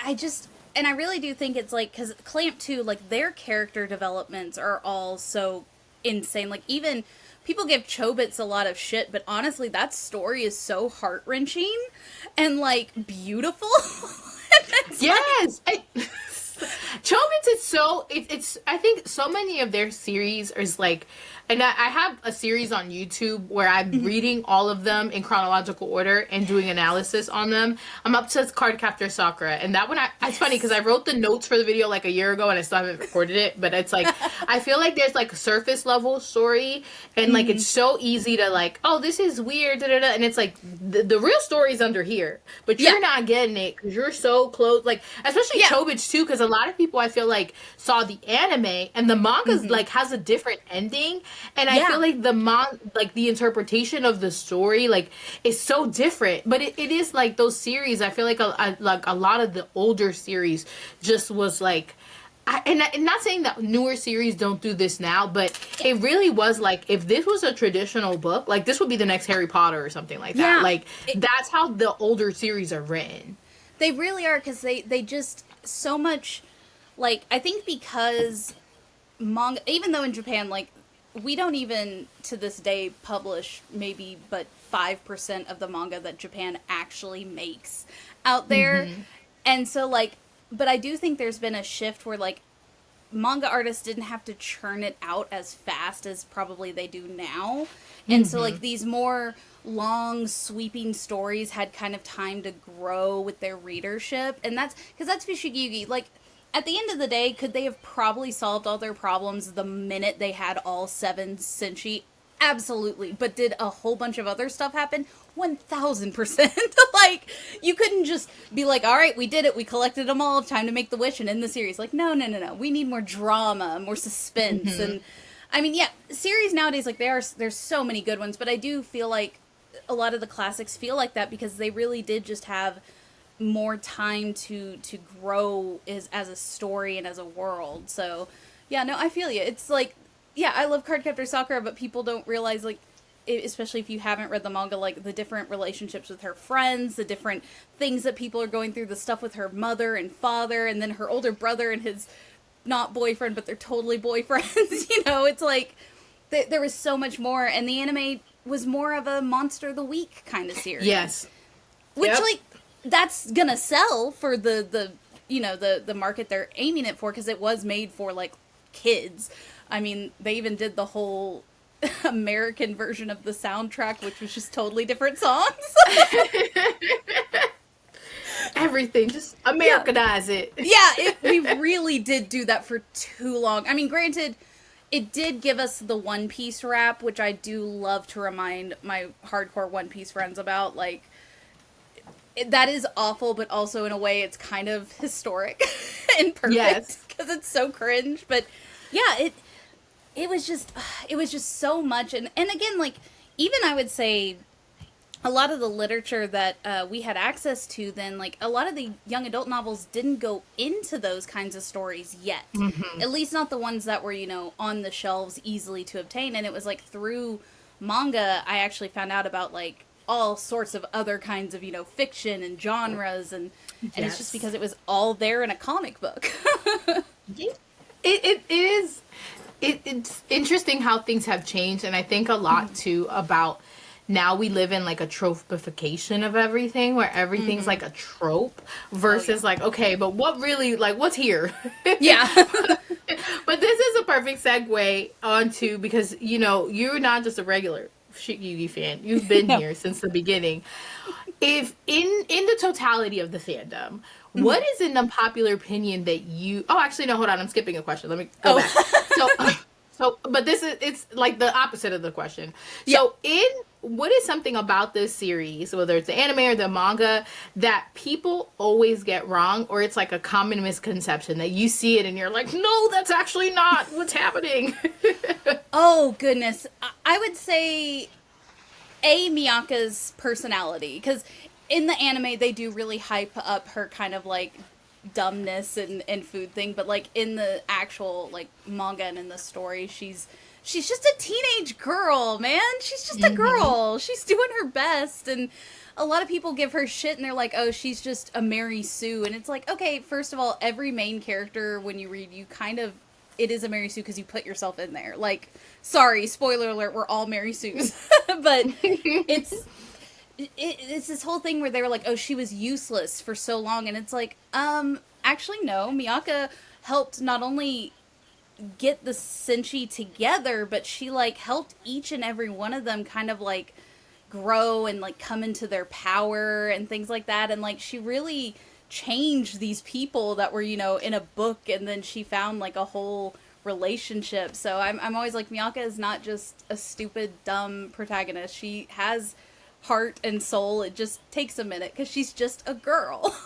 I just, and I really do think it's, like, because Clamp 2, like, their character developments are all so insane. Like, even, people give Chobits a lot of shit, but honestly, that story is so heart-wrenching and, like, beautiful. Yes! Chobits is so it's I think so many of their series is like, and I have a series on YouTube where I'm reading all of them in chronological order and doing analysis on them. I'm up to Cardcaptor Sakura, and that one it's funny because I wrote the notes for the video like a year ago and I still haven't recorded it, but it's like I feel like there's like surface level story, and like it's so easy to like, oh, this is weird, da, da, da, and it's like the real story's under here, but you're not getting it because you're so close, like especially Chobits too, because a lot of people I feel like saw the anime and the manga's like has a different ending, and I feel like like the interpretation of the story like is so different, but it is like those series I feel like a lot of the older series just was like, and not saying that newer series don't do this now, but it really was like, if this was a traditional book, like this would be the next Harry Potter or something like that. Like that's how the older series are written. They really are, because they just so much, like, I think because manga, even though in Japan, like, we don't even to this day publish maybe but 5% of the manga that Japan actually makes out there. And so, like, but I do think there's been a shift where, like, manga artists didn't have to churn it out as fast as probably they do now. And so, like, these more long, sweeping stories had kind of time to grow with their readership. And that's, because that's Fushigi Yuugi. Like, at the end of the day, could they have probably solved all their problems the minute they had all 7 senshi? Absolutely. But did a whole bunch of other stuff happen? 1000%. Like, you couldn't just be like, all right, we did it. We collected them all. Time to make the wish and end the series. Like, no. We need more drama, more suspense. And, I mean, yeah, series nowadays, like, there's so many good ones. But I do feel like a lot of the classics feel like that because they really did just have more time to grow as a story and as a world. So, yeah, no, I feel you. It's like, yeah, I love Cardcaptor Sakura, but people don't realize, like, especially if you haven't read the manga, like, the different relationships with her friends, the different things that people are going through, the stuff with her mother and father, and then her older brother and his not boyfriend, but they're totally boyfriends. It's like, there was so much more, and the anime was more of a Monster of the Week kind of series. Yes. Which, like, that's gonna sell for the market they're aiming it for, because it was made for, like, kids. I mean, they even did the whole American version of the soundtrack, which was just totally different songs. Everything, just Americanize it. Yeah, we really did do that for too long. I mean, granted, it did give us the One Piece rap, which I do love to remind my hardcore One Piece friends about. Like, that is awful, but also in a way it's kind of historic and perfect because it's so cringe. But yeah, it was just so much, and again, like, even I would say a lot of the literature that we had access to then, like, a lot of the young adult novels didn't go into those kinds of stories yet. At least not the ones that were, on the shelves easily to obtain. And it was like through manga I actually found out about, like, all sorts of other kinds of, fiction and genres, and it's just Yes. because it was all there in a comic book. Yeah. It is. It's interesting how things have changed, and I think a lot too about now we live in like a tropification of everything, where everything's like a trope versus like, okay, but what really, like, what's here? Yeah. But this is a perfect segue onto, because you're not just a regular Fushigi Yuugi fan. You've been No. here since the beginning. If in the totality of the fandom, what is an unpopular opinion that you? Oh, actually, no. Hold on. I'm skipping a question. Let me go back. But it's like the opposite of the question. So, what is something about this series, whether it's the anime or the manga, that people always get wrong, or it's like a common misconception that you see it and you're like, no, that's actually not what's happening? Oh, goodness. I would say Miyaka's personality, because in the anime they do really hype up her kind of like dumbness and food thing, but like in the actual like manga and in the story, she's just a teenage girl, man. She's just a girl. She's doing her best, and a lot of people give her shit and they're like, oh, she's just a Mary Sue, and it's like, okay, first of all, every main character when you read, it is a Mary Sue because you put yourself in there. Like, sorry, spoiler alert, we're all Mary Sues. But it's this whole thing where they were like, oh, she was useless for so long. And it's like, actually, no. Miyaka helped not only get the Senshi together, but she, like, helped each and every one of them kind of, like, grow and, like, come into their power and things like that. And, like, she really changed these people that were, in a book, and then she found, like, a whole relationship. So I'm always like, Miyaka is not just a stupid, dumb protagonist. She has heart and soul. It just takes a minute because she's just a girl.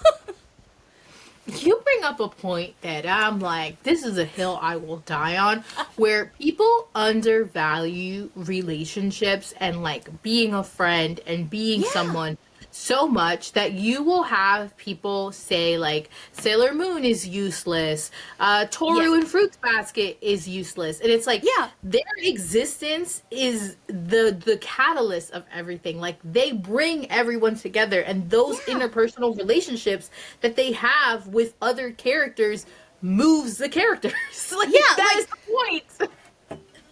You bring up a point that I'm like, this is a hill I will die on, where people undervalue relationships and like being a friend and being someone so much that you will have people say like Sailor Moon is useless, Toru and Fruits Basket is useless, and it's like their existence is the catalyst of everything. Like, they bring everyone together, and those interpersonal relationships that they have with other characters moves the characters. Like, that is the point.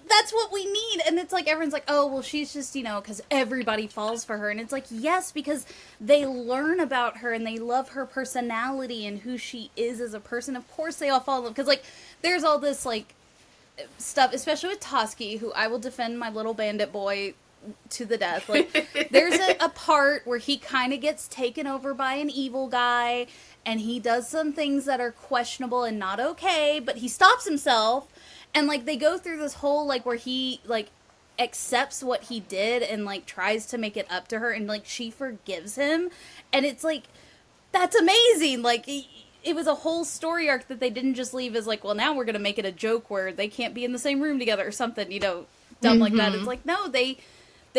That's what we need. And it's like, everyone's like, oh, well, she's just, because everybody falls for her. And it's like, yes, because they learn about her and they love her personality and who she is as a person. Of course they all fall in love. Because, like, there's all this, like, stuff, especially with Toski, who I will defend my little bandit boy to the death. Like, there's a part where he kind of gets taken over by an evil guy, and he does some things that are questionable and not okay, but he stops himself. And, like, they go through this whole, like, where he, like, accepts what he did and, like, tries to make it up to her, and, like, she forgives him. And it's, like, that's amazing. Like, it was a whole story arc that they didn't just leave as, like, well, now we're going to make it a joke where they can't be in the same room together or something, dumb like that. It's like, no, they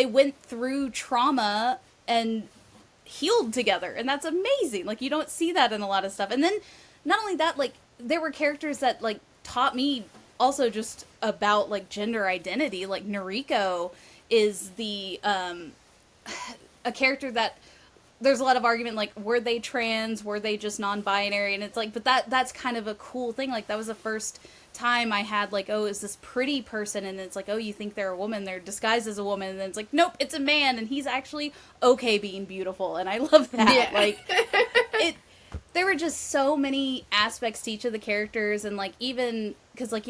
went through trauma and healed together. And that's amazing. Like, you don't see that in a lot of stuff. And then, not only that, like, there were characters that, like, taught me also just about like gender identity. Like, Noriko is the a character that there's a lot of argument, like, were they trans, were they just non-binary, and it's like, but that's kind of a cool thing. Like, that was the first time I had, like, oh, is this pretty person, and it's like, oh, you think they're a woman, they're disguised as a woman, and then it's like, nope, it's a man, and he's actually okay being beautiful, and I love that. Like, there were just so many aspects to each of the characters, and, like, even, because, like,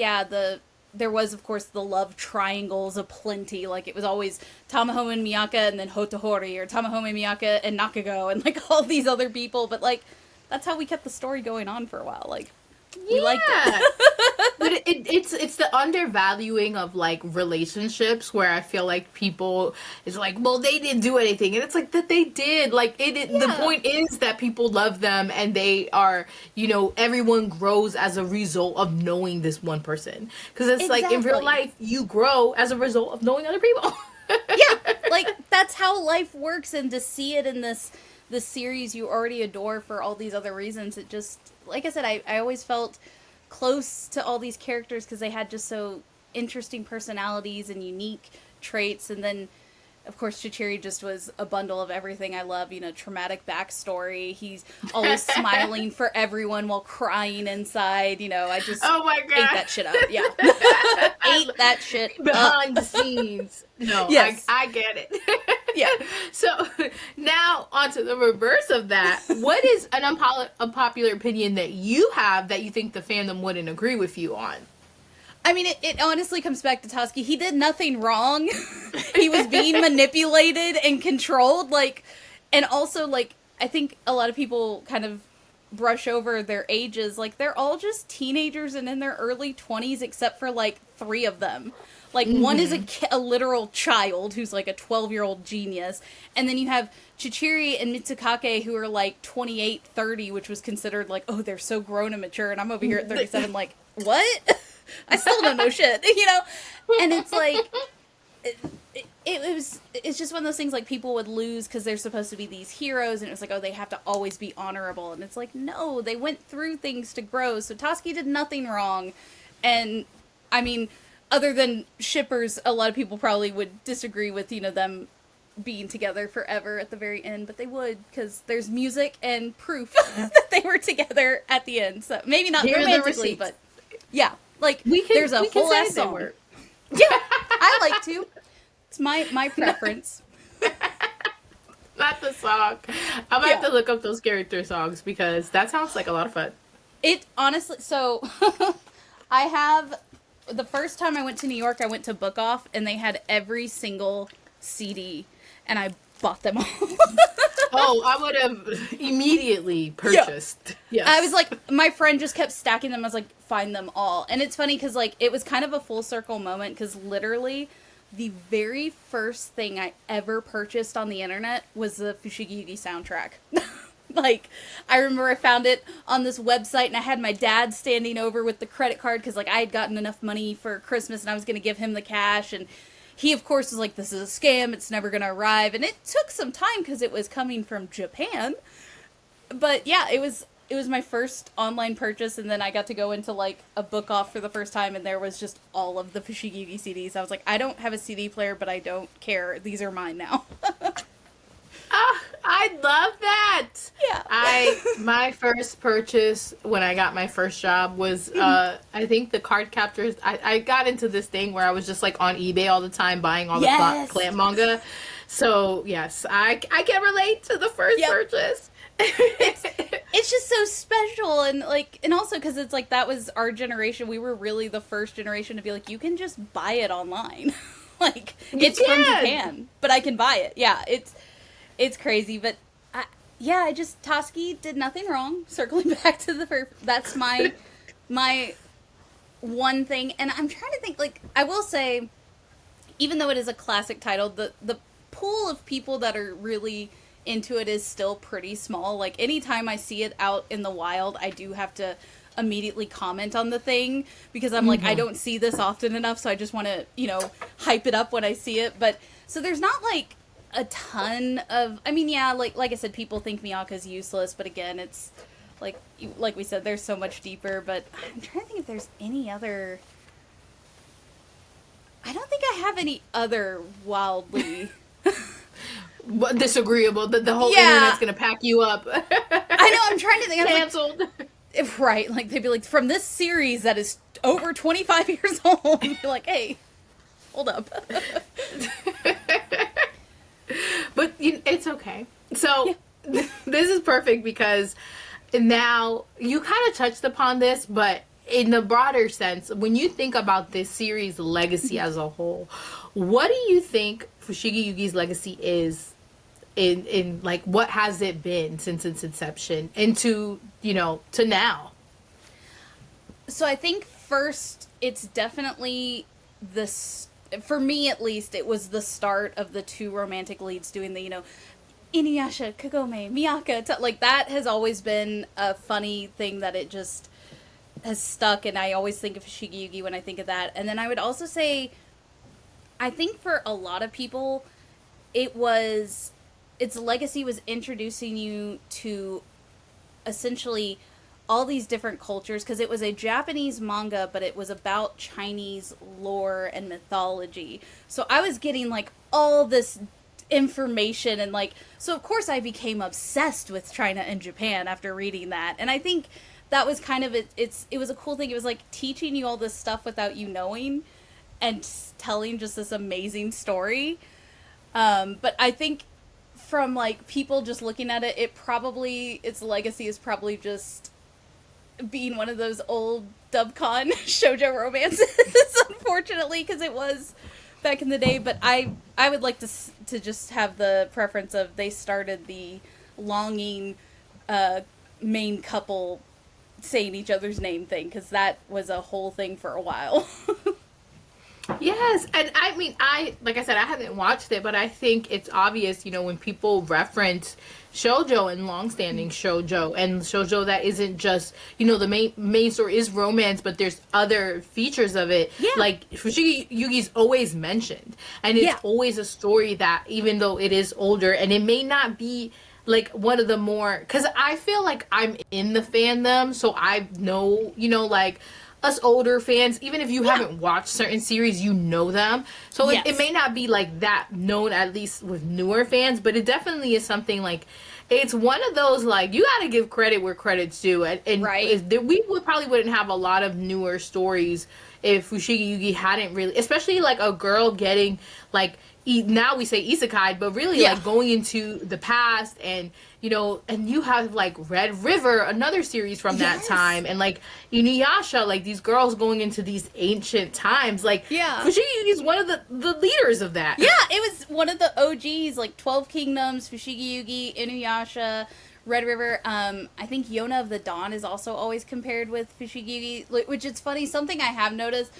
there was, of course, the love triangles aplenty. Like, it was always Tamahome and Miyaka and then Hotohori, or Tamahome, Miyaka, and Nakago, and, like, all these other people, but, like, that's how we kept the story going on for a while. Like, we liked it. But it's the undervaluing of like relationships, where I feel like people is like, well, they didn't do anything, and it's like, that they did. Like, the point is that people love them, and they are, everyone grows as a result of knowing this one person, because it's like, in real life you grow as a result of knowing other people. Like, that's how life works, and to see it in this series you already adore for all these other reasons, it just, like I said, I always felt close to all these characters because they had just so interesting personalities and unique traits. And then of course, Chichiri just was a bundle of everything I love, traumatic backstory. He's always smiling for everyone while crying inside. I just Oh my God. ate that shit up. Yeah. Ate that shit behind up. the scenes. No, Yes. I get it. Yeah. So now onto the reverse of that. What is an unpopular opinion that you have that you think the fandom wouldn't agree with you on? I mean, it honestly comes back to Toski. He did nothing wrong. He was being manipulated and controlled, and also, I think a lot of people kind of brush over their ages. They're all just teenagers and in their early 20s, except for, 3 of them. One is a literal child who's, a 12-year-old genius, and then you have Chichiri and Mitsukake who are, 28, 30, which was considered, oh, they're so grown and mature, and I'm over here at 37, what? I still don't know shit, And it's it's just one of those things people would lose because they're supposed to be these heroes, and it was oh, they have to always be honorable, and it's no, they went through things to grow. So Toski did nothing wrong, and I mean, other than shippers, a lot of people probably would disagree with them being together forever at the very end, but they would, because there's music and proof that they were together at the end. So maybe not romantically, but yeah. There's a whole ass song. Yeah, I like to. It's my preference. Not the song. I'm gonna have to look up those character songs because that sounds like a lot of fun. It honestly, so I have, the first time I went to New York, I went to Book Off, and they had every single CD, and I bought them all. Oh, I would have immediately purchased. Yeah. Yes. I was my friend just kept stacking them. I was find them all. And it's funny because, it was kind of a full circle moment because literally the very first thing I ever purchased on the internet was the Fushigi Yuugi soundtrack. I remember I found it on this website, and I had my dad standing over with the credit card because, I had gotten enough money for Christmas, and I was going to give him the cash, and he, of course, was this is a scam, it's never going to arrive, and it took some time because it was coming from Japan, but yeah, it was my first online purchase, and then I got to go into, a Book Off for the first time, and there was just all of the Fushigi Yuugi CDs. I was I don't have a CD player, but I don't care, these are mine now. I love that. Yeah. My first purchase when I got my first job was I think the card captors. I got into this thing where I was just on eBay all the time buying all the Clamp manga. So yes, I can relate to the first purchase. It's just so special, and and also because it's that was our generation. We were really the first generation to be you can just buy it online. It's from Japan, but I can buy it. Yeah, it's crazy, but I just, Toski did nothing wrong. Circling back to that's my one thing, and I'm trying to think, I will say, even though it is a classic title, the pool of people that are really into it is still pretty small. Anytime I see it out in the wild, I do have to immediately comment on the thing, because I'm I don't see this often enough, so I just want to, hype it up when I see it, but, so there's not, a ton of, I mean, yeah, like I said, people think Miyaka's useless, but again, it's like we said, there's so much deeper. But I'm trying to think if there's any other. I don't think I have any other wildly disagreeable. The whole internet's gonna pack you up. I know. I'm trying to think. Canceled. Right, they'd be from this series that is over 25 years old. And be hey, hold up. But it's okay. So this is perfect because now you kind of touched upon this, but in the broader sense, when you think about this series' legacy as a whole, what do you think Fushigi Yuugi's legacy is in what has it been since its inception into, to now? So I think first, it's definitely this. For me, at least, it was the start of the 2 romantic leads doing the, Inuyasha, Kagome, Miyaka. That has always been a funny thing that it just has stuck, and I always think of Fushigi Yuugi when I think of that. And then I would also say, I think for a lot of people, its legacy was introducing you to essentially all these different cultures, because it was a Japanese manga, but it was about Chinese lore and mythology. So I was getting all this information, and like, so of course I became obsessed with China and Japan after reading that. And I think that was kind of it was a cool thing. It was like teaching you all this stuff without you knowing, and telling just this amazing story. But I think from like people just looking at it, its legacy is probably just being one of those old dubcon shoujo romances, unfortunately, because it was back in the day. But I would like to just have the preference of they started the longing main couple saying each other's name thing, because that was a whole thing for a while. Yes, and I mean, like I said, I haven't watched it, but I think it's obvious, when people reference shoujo and long-standing shoujo, and shoujo that isn't just, the main story is romance, but there's other features of it. Yeah. Like, Fushigi Yuugi's always mentioned, and it's always a story that, even though it is older, and it may not be like one of the more, because I feel like I'm in the fandom, so I know, like, us older fans, even if you haven't watched certain series, you know them. So it may not be like that known, at least with newer fans, but it definitely is something like, it's one of those, like, you gotta give credit where credit's due. And right. We probably wouldn't have a lot of newer stories if Fushigi Yuugi hadn't really, especially like a girl getting like, now we say isekai, but really like going into the past, and and you have like Red River, another series from that time, and like Inuyasha, like these girls going into these ancient times, like Fushigi Yuugi is one of the leaders of that. Yeah, it was one of the OGs, like 12 Kingdoms, Fushigi Yuugi, Inuyasha, Red River. I think Yona of the Dawn is also always compared with Fushigi Yuugi, which is funny. Something I have noticed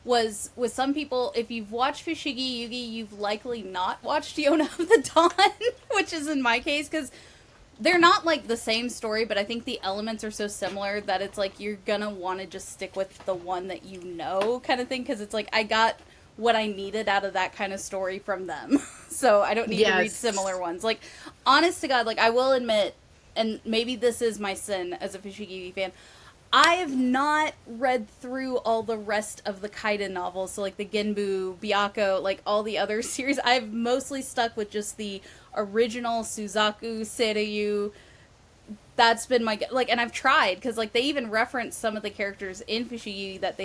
was with some people, if you've watched Fushigi Yuugi, you've likely not watched Yona of the Dawn, which is in my case, because they're not like the same story, but I think the elements are so similar that it's like you're gonna want to just stick with the one that you know, kind of thing, because it's like I got what I needed out of that kind of story from them. So I don't need to read similar ones. Like, honest to God, like, I will admit, and maybe this is my sin as a Fushigi Yuugi fan, I have not read through all the rest of the Kaiden novels, so like the Genbu, Byakko, like all the other series. I've mostly stuck with just the original Suzaku, Seiryu. That's been my, like, and I've tried, because like they even reference some of the characters in Fushigi that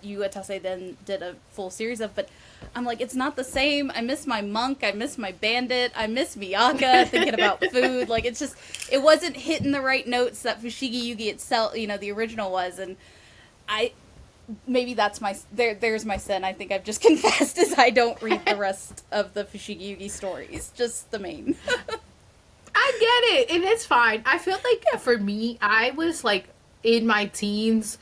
Yu Atase then did a full series of, but I'm like, it's not the same. I miss my monk, I miss my bandit, I miss Miyaka thinking about food. Like, it's just, it wasn't hitting the right notes that Fushigi Yuugi itself, the original was, and maybe that's there's my sin. I think I've just confessed, is I don't read the rest of the Fushigi Yuugi stories, just the main. I get it, and it's fine. I feel like for me, I was like in my teens,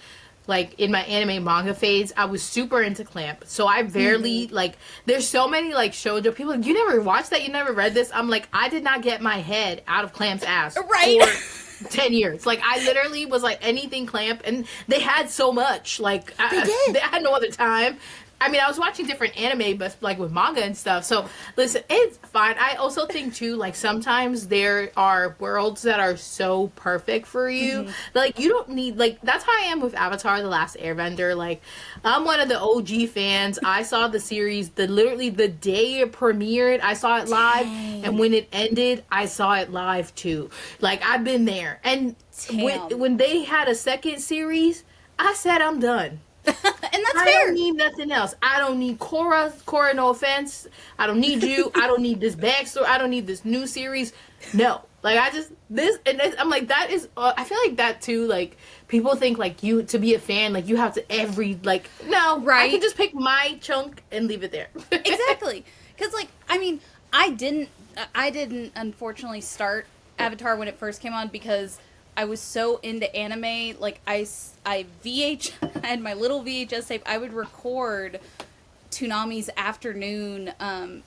like in my anime manga phase, I was super into Clamp. So I barely like, there's so many like shoujo people like, you never watched that, you never read this. I'm like, I did not get my head out of Clamp's ass for 10 years. Like, I literally was like, anything Clamp, and they had so much, like they had no other time. I mean, I was watching different anime, but like with manga and stuff. So listen, it's fine. I also think too, like sometimes there are worlds that are so perfect for you. Like, you don't need, like, that's how I am with Avatar: The Last Airbender. Like, I'm one of the OG fans. I saw the series literally the day it premiered. I saw it live, and when it ended, I saw it live too. Like, I've been there. And when they had a second series, I said, I'm done. And that's I fair. don't need nothing else. I don't need Korra, no offense. I don't need you. I don't need this backstory. I don't need this new series. No. Like, I'm like, that is, I feel like that too, like, people think, like, you, to be a fan, like, you have to no. Right. I can just pick my chunk and leave it there. Exactly. Because, like, I mean, I didn't unfortunately start Avatar when it first came on, because I was so into anime. Like, I had my little VHS tape. I would record Toonami's afternoon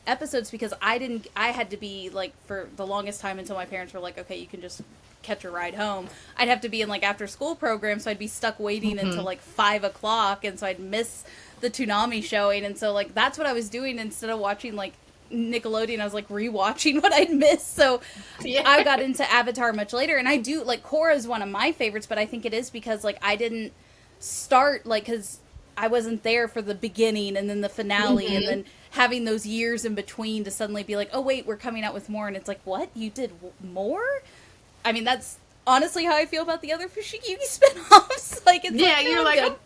episodes, because I had to be, like, for the longest time until my parents were like, okay, you can just catch a ride home. I'd have to be in, like, after school programs, so I'd be stuck waiting until, like, 5 o'clock, and so I'd miss the Toonami showing, and so, like, that's what I was doing instead of watching, like, Nickelodeon. I was like rewatching what I'd missed, so I got into Avatar much later. And I do, like, Korra is one of my favorites, but I think it is because, like, I didn't start, like, because I wasn't there for the beginning and then the finale and then having those years in between to suddenly be like, oh wait, we're coming out with more, and it's like, what? You did more? I mean, that's honestly how I feel about the other Fushigi Yuugi spinoffs. Like, it's Yeah, like, you're like,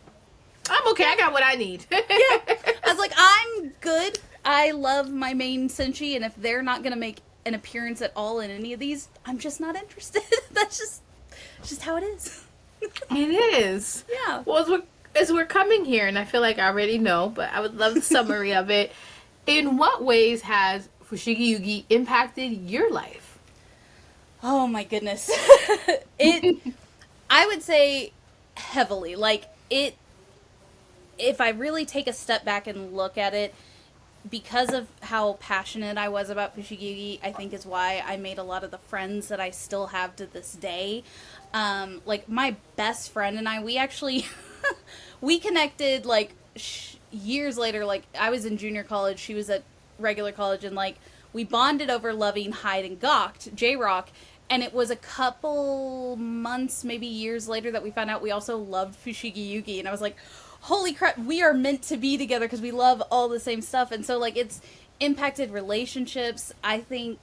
I'm okay. I got what I need. yeah. I was like, I'm good. I love my main Senshi, and if they're not gonna make an appearance at all in any of these, I'm just not interested. That's just how it is. It is. Yeah. Well, as we're coming here, and I feel like I already know, but I would love the summary of it. In what ways has Fushigi Yuugi impacted your life? Oh my goodness. I would say heavily. Like, if I really take a step back and look at it, because of how passionate I was about Fushigi Yuugi, I think is why I made a lot of the friends that I still have to this day. Like, my best friend and I, we actually, we connected, like, years later. Like, I was in junior college, she was at regular college, and, like, we bonded over loving Hyde and Gawked, J-Rock, and it was a couple months, maybe years later, that we found out we also loved Fushigi Yuugi, and I was like, holy crap, we are meant to be together because we love all the same stuff. And so, like, it's impacted relationships. I think,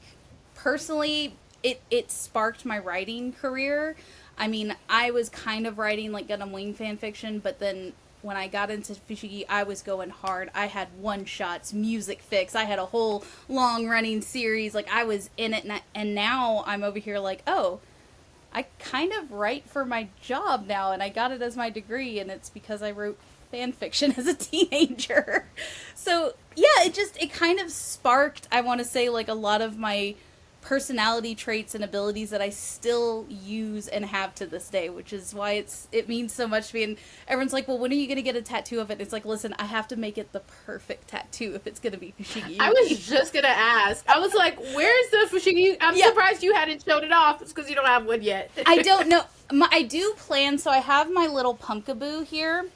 personally, it sparked my writing career. I mean, I was kind of writing, like, Gundam Wing fan fiction, but then when I got into Fushigi, I was going hard. I had one-shots, music fix. I had a whole long-running series. Like, I was in it, and now I'm over here like, oh, I kind of write for my job now, and I got it as my degree, and it's because I wrote fan fiction as a teenager. So, yeah, it kind of sparked, I want to say, like, a lot of my personality traits and abilities that I still use and have to this day, which is why it means so much to me. And everyone's like, well, when are you going to get a tattoo of it? It's like, listen, I have to make it the perfect tattoo if it's going to be Fushigi Yuugi. I was just going to ask. I was like, where's the Fushigi Yuugi? I'm surprised you hadn't showed it off. It's because you don't have one yet. I don't know. I do plan, so I have my little pumpkaboo here,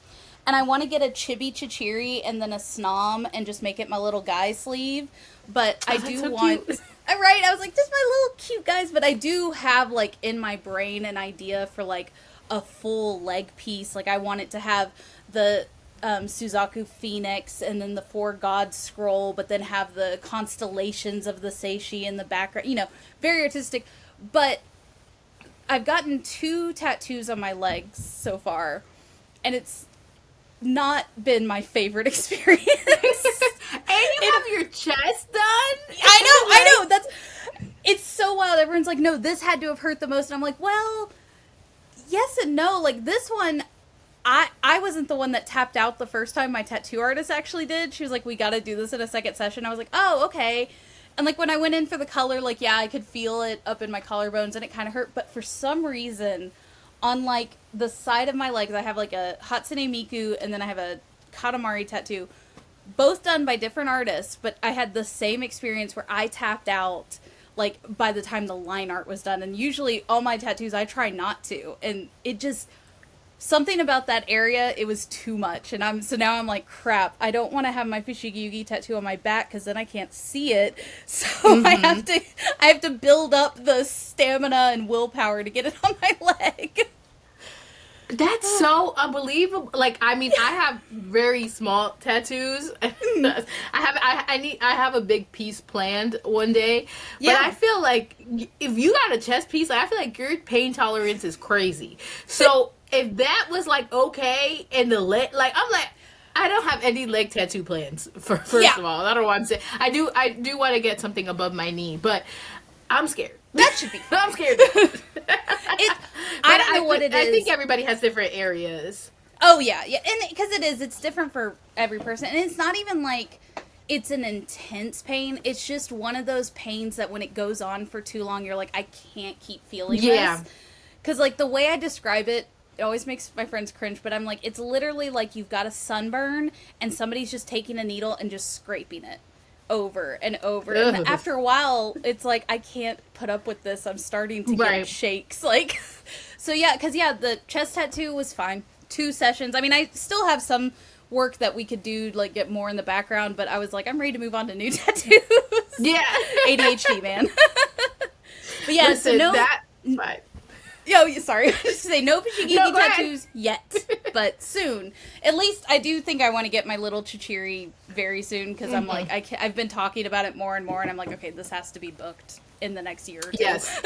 and I want to get a chibi chichiri and then a snom and just make it my little guy sleeve. But I do want... Cute. Right? I was like, just my little cute guys. But I do have, like, in my brain an idea for, like, a full leg piece. Like, I want it to have the Suzaku Phoenix and then the Four Gods scroll, but then have the constellations of the Seishi in the background. You know, very artistic. But I've gotten 2 tattoos on my legs so far, and it's not been my favorite experience. And you have your chest done? I know. It's so wild. Everyone's like, no, this had to have hurt the most. And I'm like, well, yes and no. Like, this one, I wasn't the one that tapped out the first time. My tattoo artist actually did. She was like, we got to do this in a second session. I was like, oh, okay. And, like, when I went in for the color, like, yeah, I could feel it up in my collarbones, and it kind of hurt. But for some reason, on, like, the side of my legs, I have, like, a Hatsune Miku, and then I have a Katamari tattoo. Both done by different artists, but I had the same experience where I tapped out, like, by the time the line art was done. And usually all my tattoos, I try not to. And it just, something about that area, it was too much. And so now I'm like, crap, I don't want to have my Fushigi Yuugi tattoo on my back because then I can't see it. So I have to build up the stamina and willpower to get it on my leg. That's so unbelievable. Like, I mean, I have very small tattoos. I have a big piece planned one day. But I feel like if you got a chest piece, I feel like your pain tolerance is crazy. So if that was like okay and the leg, like, I'm like, I don't have any leg tattoo plans. First of all, I don't want to say. I do want to get something above my knee, but I'm scared. That should be. I'm scared. I don't know what it is. I think everybody has different areas. Oh, yeah. And because it's different for every person. And it's not even like it's an intense pain. It's just one of those pains that when it goes on for too long, you're like, I can't keep feeling this. Because, like, the way I describe it, it always makes my friends cringe, but I'm like, it's literally like you've got a sunburn and somebody's just taking a needle and just scraping it over and over. Ugh. And after a while, it's like, I can't put up with this. I'm starting to get shakes. Like, so yeah, because the chest tattoo was fine. 2 sessions. I mean, I still have some work that we could do, like, get more in the background, but I was like, I'm ready to move on to new tattoos. Yeah. ADHD, man. But yeah, listen, so no... That's fine. Yo, sorry. I was just say no Fushigi Yuugi tattoos yet. but soon. At least I do think I want to get my little Chichiri very soon, because I'm like, I've been talking about it more and more, and I'm like, okay, this has to be booked in the next year or two. Yes.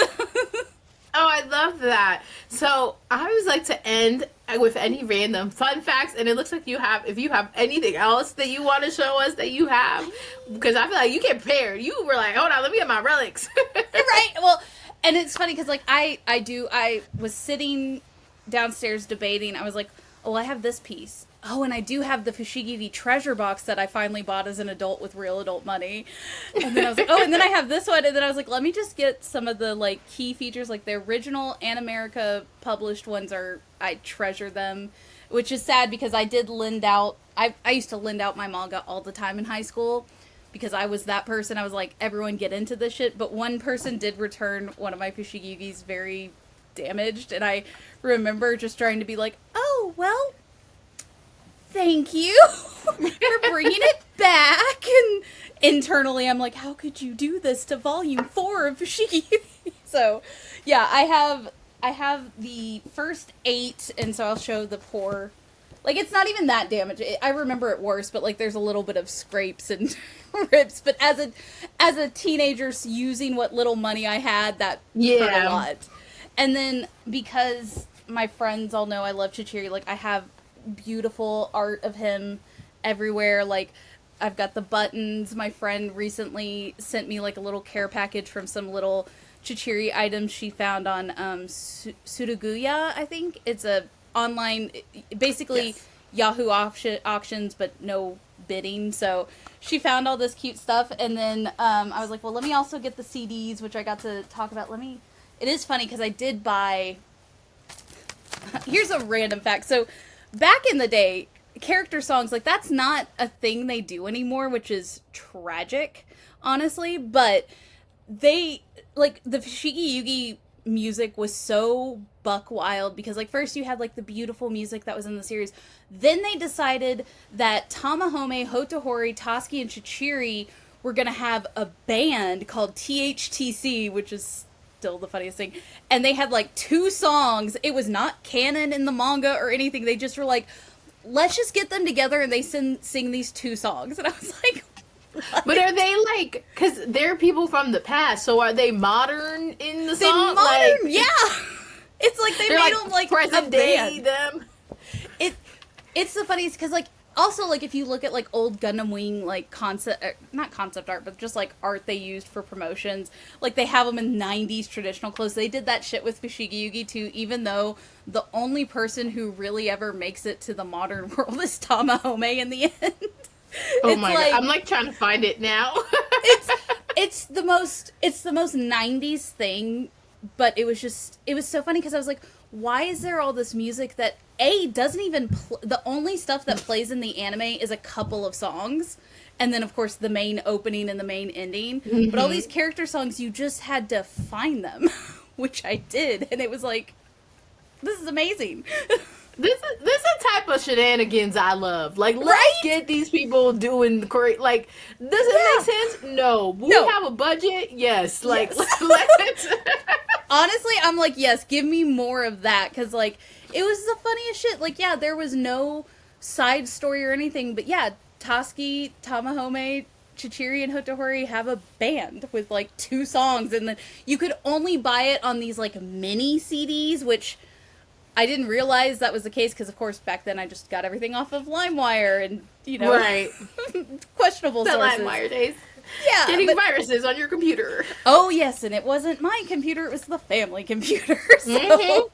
Oh, I love that. So I always like to end with any random fun facts, and it looks like if you have anything else that you want to show us that you have, because I feel like you get prepared. You were like, hold on, let me get my relics. Right. Well, and it's funny because like I was sitting downstairs debating. I was like, oh, I have this piece. Oh, and I do have the Fushigi treasure box that I finally bought as an adult with real adult money. And then I was like, oh, and then I have this one. And then I was like, let me just get some of the like key features, like the original Animerica published ones I treasure them, which is sad because I did lend out, I used to lend out my manga all the time in high school because I was that person. I was like, everyone get into this shit. But one person did return one of my Fushigi Yuugis very damaged. And I remember just trying to be like, oh, well, thank you for bringing it back. And internally, I'm like, how could you do this to volume 4 of Fushigi Yuugi? So, yeah, I have the first 8, and so I'll show the poor. Like, it's not even that damaged. I remember it worse, but like, there's a little bit of scrapes and rips. But as a teenager, using what little money I had, that hurt a lot. And then because my friends all know I love Chichiri, like I have beautiful art of him everywhere. Like I've got the buttons. My friend recently sent me like a little care package from some little Chichiri items she found on Suruguya, I think. It's a online, basically Yahoo auctions, but no bidding. So she found all this cute stuff, and then I was like, well, let me also get the CDs, which I got to talk about. It is funny because I did buy. Here's a random fact. So back in the day, character songs, like, that's not a thing they do anymore, which is tragic, honestly. But they, like, the Fushigi Yuugi music was so buck wild because, like, first you had, like, the beautiful music that was in the series. Then they decided that Tamahome, Hotohori, Toski, and Chichiri were going to have a band called THTC, which is still the funniest thing. And they had, like, 2 songs. It was not canon in the manga or anything. They just were like, let's just get them together and they sing these 2 songs. And I was like, what? But are they like, because they're people from the past, so are they modern in the song? Modern, like, yeah. It's like they made them like present a day band. them. It's the funniest because, like, also, like, if you look at, like, old Gundam Wing, like, not concept art, but just, like, art they used for promotions, like, they have them in 90s traditional clothes. They did that shit with Fushigi Yuugi, too, even though the only person who really ever makes it to the modern world is Tamahome in the end. Oh my god, I'm, like, trying to find it now. it's the most 90s thing, but it was so funny because I was like, why is there all this music that doesn't even the only stuff that plays in the anime is a couple of songs, and then of course the main opening and the main ending, but all these character songs, you just had to find them, which I did, and it was like, this is amazing. This is the type of shenanigans I love. Like, let's get these people doing great. Like, does it make sense? No. We have a budget? Yes. Like, let's. Honestly, I'm like, yes, give me more of that. Because, like, it was the funniest shit. Like, yeah, there was no side story or anything. But, yeah, Toski, Tamahome, Chichiri, and Hotohori have a band with, like, 2 songs. And then you could only buy it on these, like, mini CDs, which I didn't realize that was the case because, of course, back then I just got everything off of LimeWire and, you know, questionable sources. LimeWire days. Yeah. Getting viruses on your computer. Oh, yes, and it wasn't my computer, it was the family computer. So.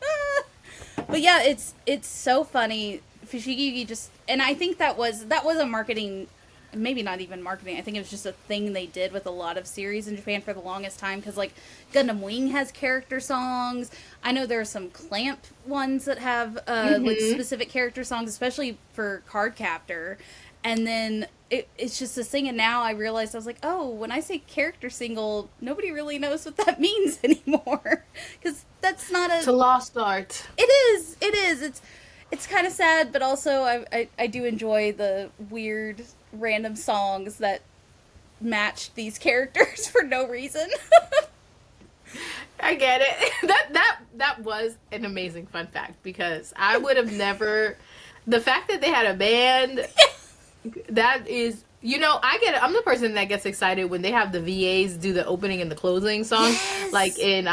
But yeah, it's so funny. Fushigi Yuugi just, and I think that was a marketing, maybe not even marketing, I think it was just a thing they did with a lot of series in Japan for the longest time, because, like, Gundam Wing has character songs. I know there are some Clamp ones that have, like, specific character songs, especially for Cardcaptor. And then it's just this thing, and now I realized, I was like, oh, when I say character single, nobody really knows what that means anymore. Because that's not a... It's a lost art. It is. It's kind of sad, but also I do enjoy the weird random songs that match these characters for no reason. I get it. That was an amazing fun fact, because I would have never, the fact that they had a band, that is, I'm the person that gets excited when they have the VAs do the opening and the closing song, Yes. like in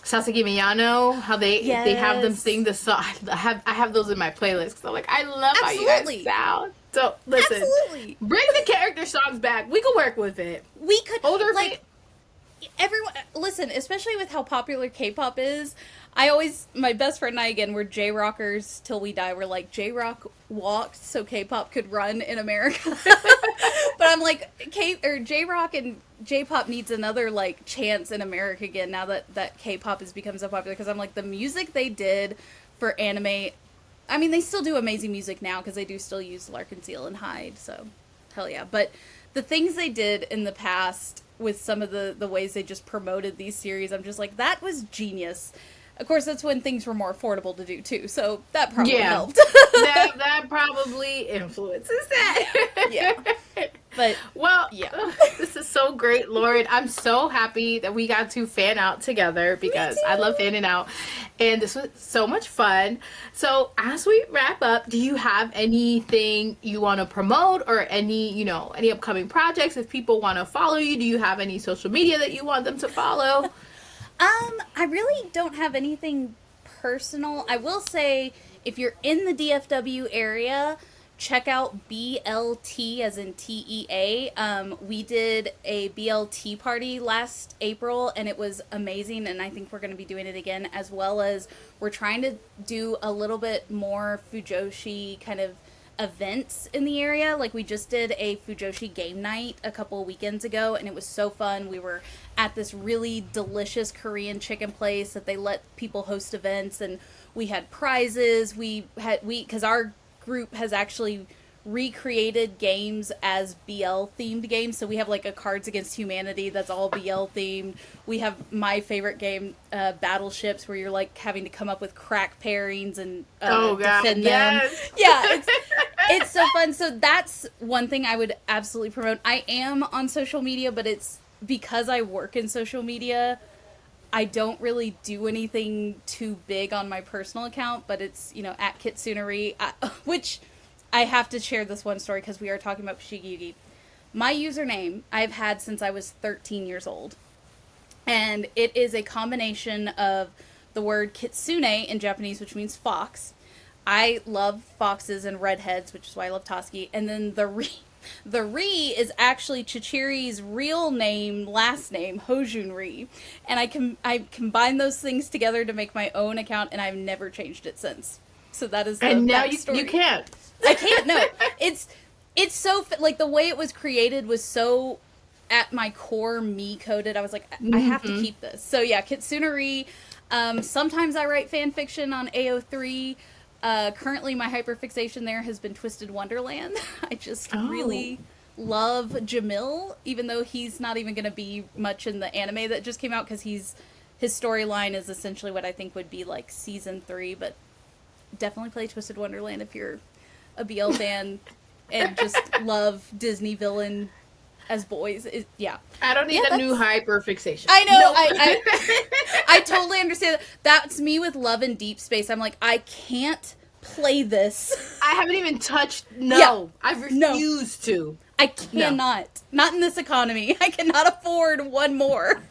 Sasaki Miyano, how they have them sing the song. I have those in my playlist. So like, I love how you guys sound. So listen, bring the character songs back. We could work with it. We could older like everyone. Listen, especially with how popular K-pop is. My best friend and I, again, we're J-rockers till we die. We're like, J-rock walked so K-pop could run in America. But I'm like, J-rock and J-pop needs another, like, chance in America again now that K-pop has become so popular. Because I'm like, the music they did for anime, I mean, they still do amazing music now because they do still use Larkin Seal and Hyde, so hell yeah. But the things they did in the past with some of the ways they just promoted these series, I'm just like, that was genius. Of course, that's when things were more affordable to do, too. So that probably helped. that probably influences that. Yeah. But, well, this is so great, Lauren. I'm so happy that we got to fan out together because I love fanning out. And this was so much fun. So as we wrap up, do you have anything you want to promote or any upcoming projects? If people want to follow you, do you have any social media that you want them to follow? I really don't have anything personal. I will say, if you're in the DFW area, check out BLT as in TEA. We did a BLT party last April and it was amazing, and I think we're going to be doing it again, as well as we're trying to do a little bit more Fujoshi kind of events in the area. Like, we just did a Fujoshi game night a couple of weekends ago and it was so fun. We were at this really delicious Korean chicken place that they let people host events, and we had prizes. Because our group has actually recreated games as BL themed games, so we have like a Cards Against Humanity that's all BL themed. We have my favorite game, Battleships, where you're like having to come up with crack pairings and defend them. Yeah, it's so fun. So that's one thing I would absolutely promote. I am on social media, but it's because I work in social media, I don't really do anything too big on my personal account, but it's, at Kitsuneri, which I have to share this one story because we are talking about Fushigi Yuugi. My username I've had since I was 13 years old, and it is a combination of the word kitsune in Japanese, which means fox. I love foxes and redheads, which is why I love Toski, and then the Ri is actually Chichiri's real name, last name, Hojun Ri. And I combine those things together to make my own account, and I've never changed it since. So that is the And now backstory. you can't. I can't, no. It's so, like, the way it was created was so, at my core, me-coded. I was like, I have to keep this. So yeah, Kitsuneri. Sometimes I write fan fiction on AO3. Currently, my hyperfixation there has been Twisted Wonderland. I just really love Jamil, even though he's not even going to be much in the anime that just came out, because his storyline is essentially what I think would be like season 3, but definitely play Twisted Wonderland if you're a BL fan and just love Disney villain as boys. I don't need a new hyperfixation. I know. Nope. I totally understand. That's me with Love and Deep Space. I'm like, I can't play this. I haven't even touched. No, I refuse to. I cannot. Not in this economy. I cannot afford one more.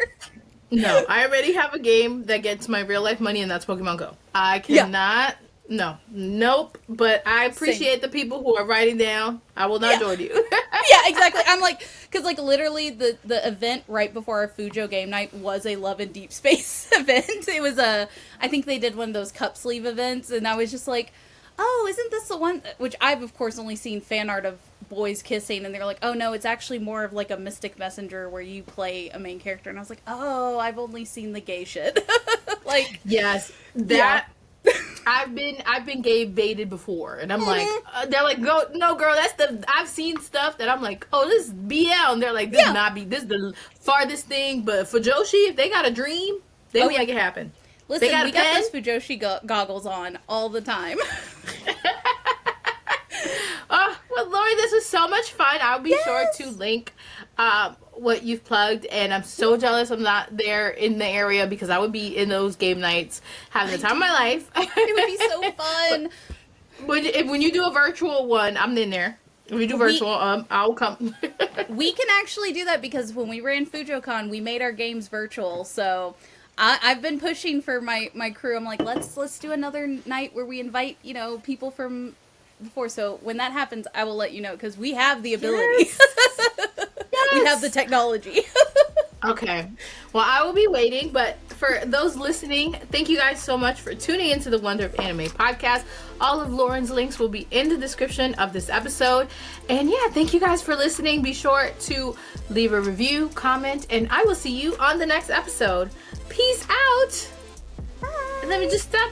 No, I already have a game that gets my real life money, and that's Pokemon Go. I cannot. No. Nope. But I appreciate the people who are writing down. I will not join you. Yeah, exactly. I'm like, because like literally the event right before our Fujo game night was a Love and Deep Space event. It was I think they did one of those cup sleeve events, and I was just like, oh, isn't this the one? Which I've of course only seen fan art of boys kissing, and they're like, oh no, it's actually more of like a Mystic Messenger where you play a main character, and I was like, oh, I've only seen the gay shit. Like, yes, that. I've been gay baited before, and I'm like, they're like, no, girl, I've seen stuff that I'm like, oh, this is BL, and they're like, this is the farthest thing, but for Joshi, if they got a dream, they will make it happen. Listen, we got those Fujoshi goggles on all the time. Oh, well, Lori, this was so much fun. I'll be sure to link what you've plugged, and I'm so jealous I'm not there in the area, because I would be in those game nights having the time of my life. It would be so fun. When you do a virtual one, I'm in there. If we do virtual, I'll come. We can actually do that because when we ran FujoCon, we made our games virtual. So I've been pushing for my crew. I'm like, let's do another night where we invite people from before. So when that happens, I will let you know because we have the ability. Yes. We have the technology. Okay. Well, I will be waiting, but for those listening, thank you guys so much for tuning into the Wonder of Anime podcast. All of Lauren's links will be in the description of this episode. And yeah, thank you guys for listening. Be sure to leave a review, comment, and I will see you on the next episode. Peace out. Bye. And let me just stop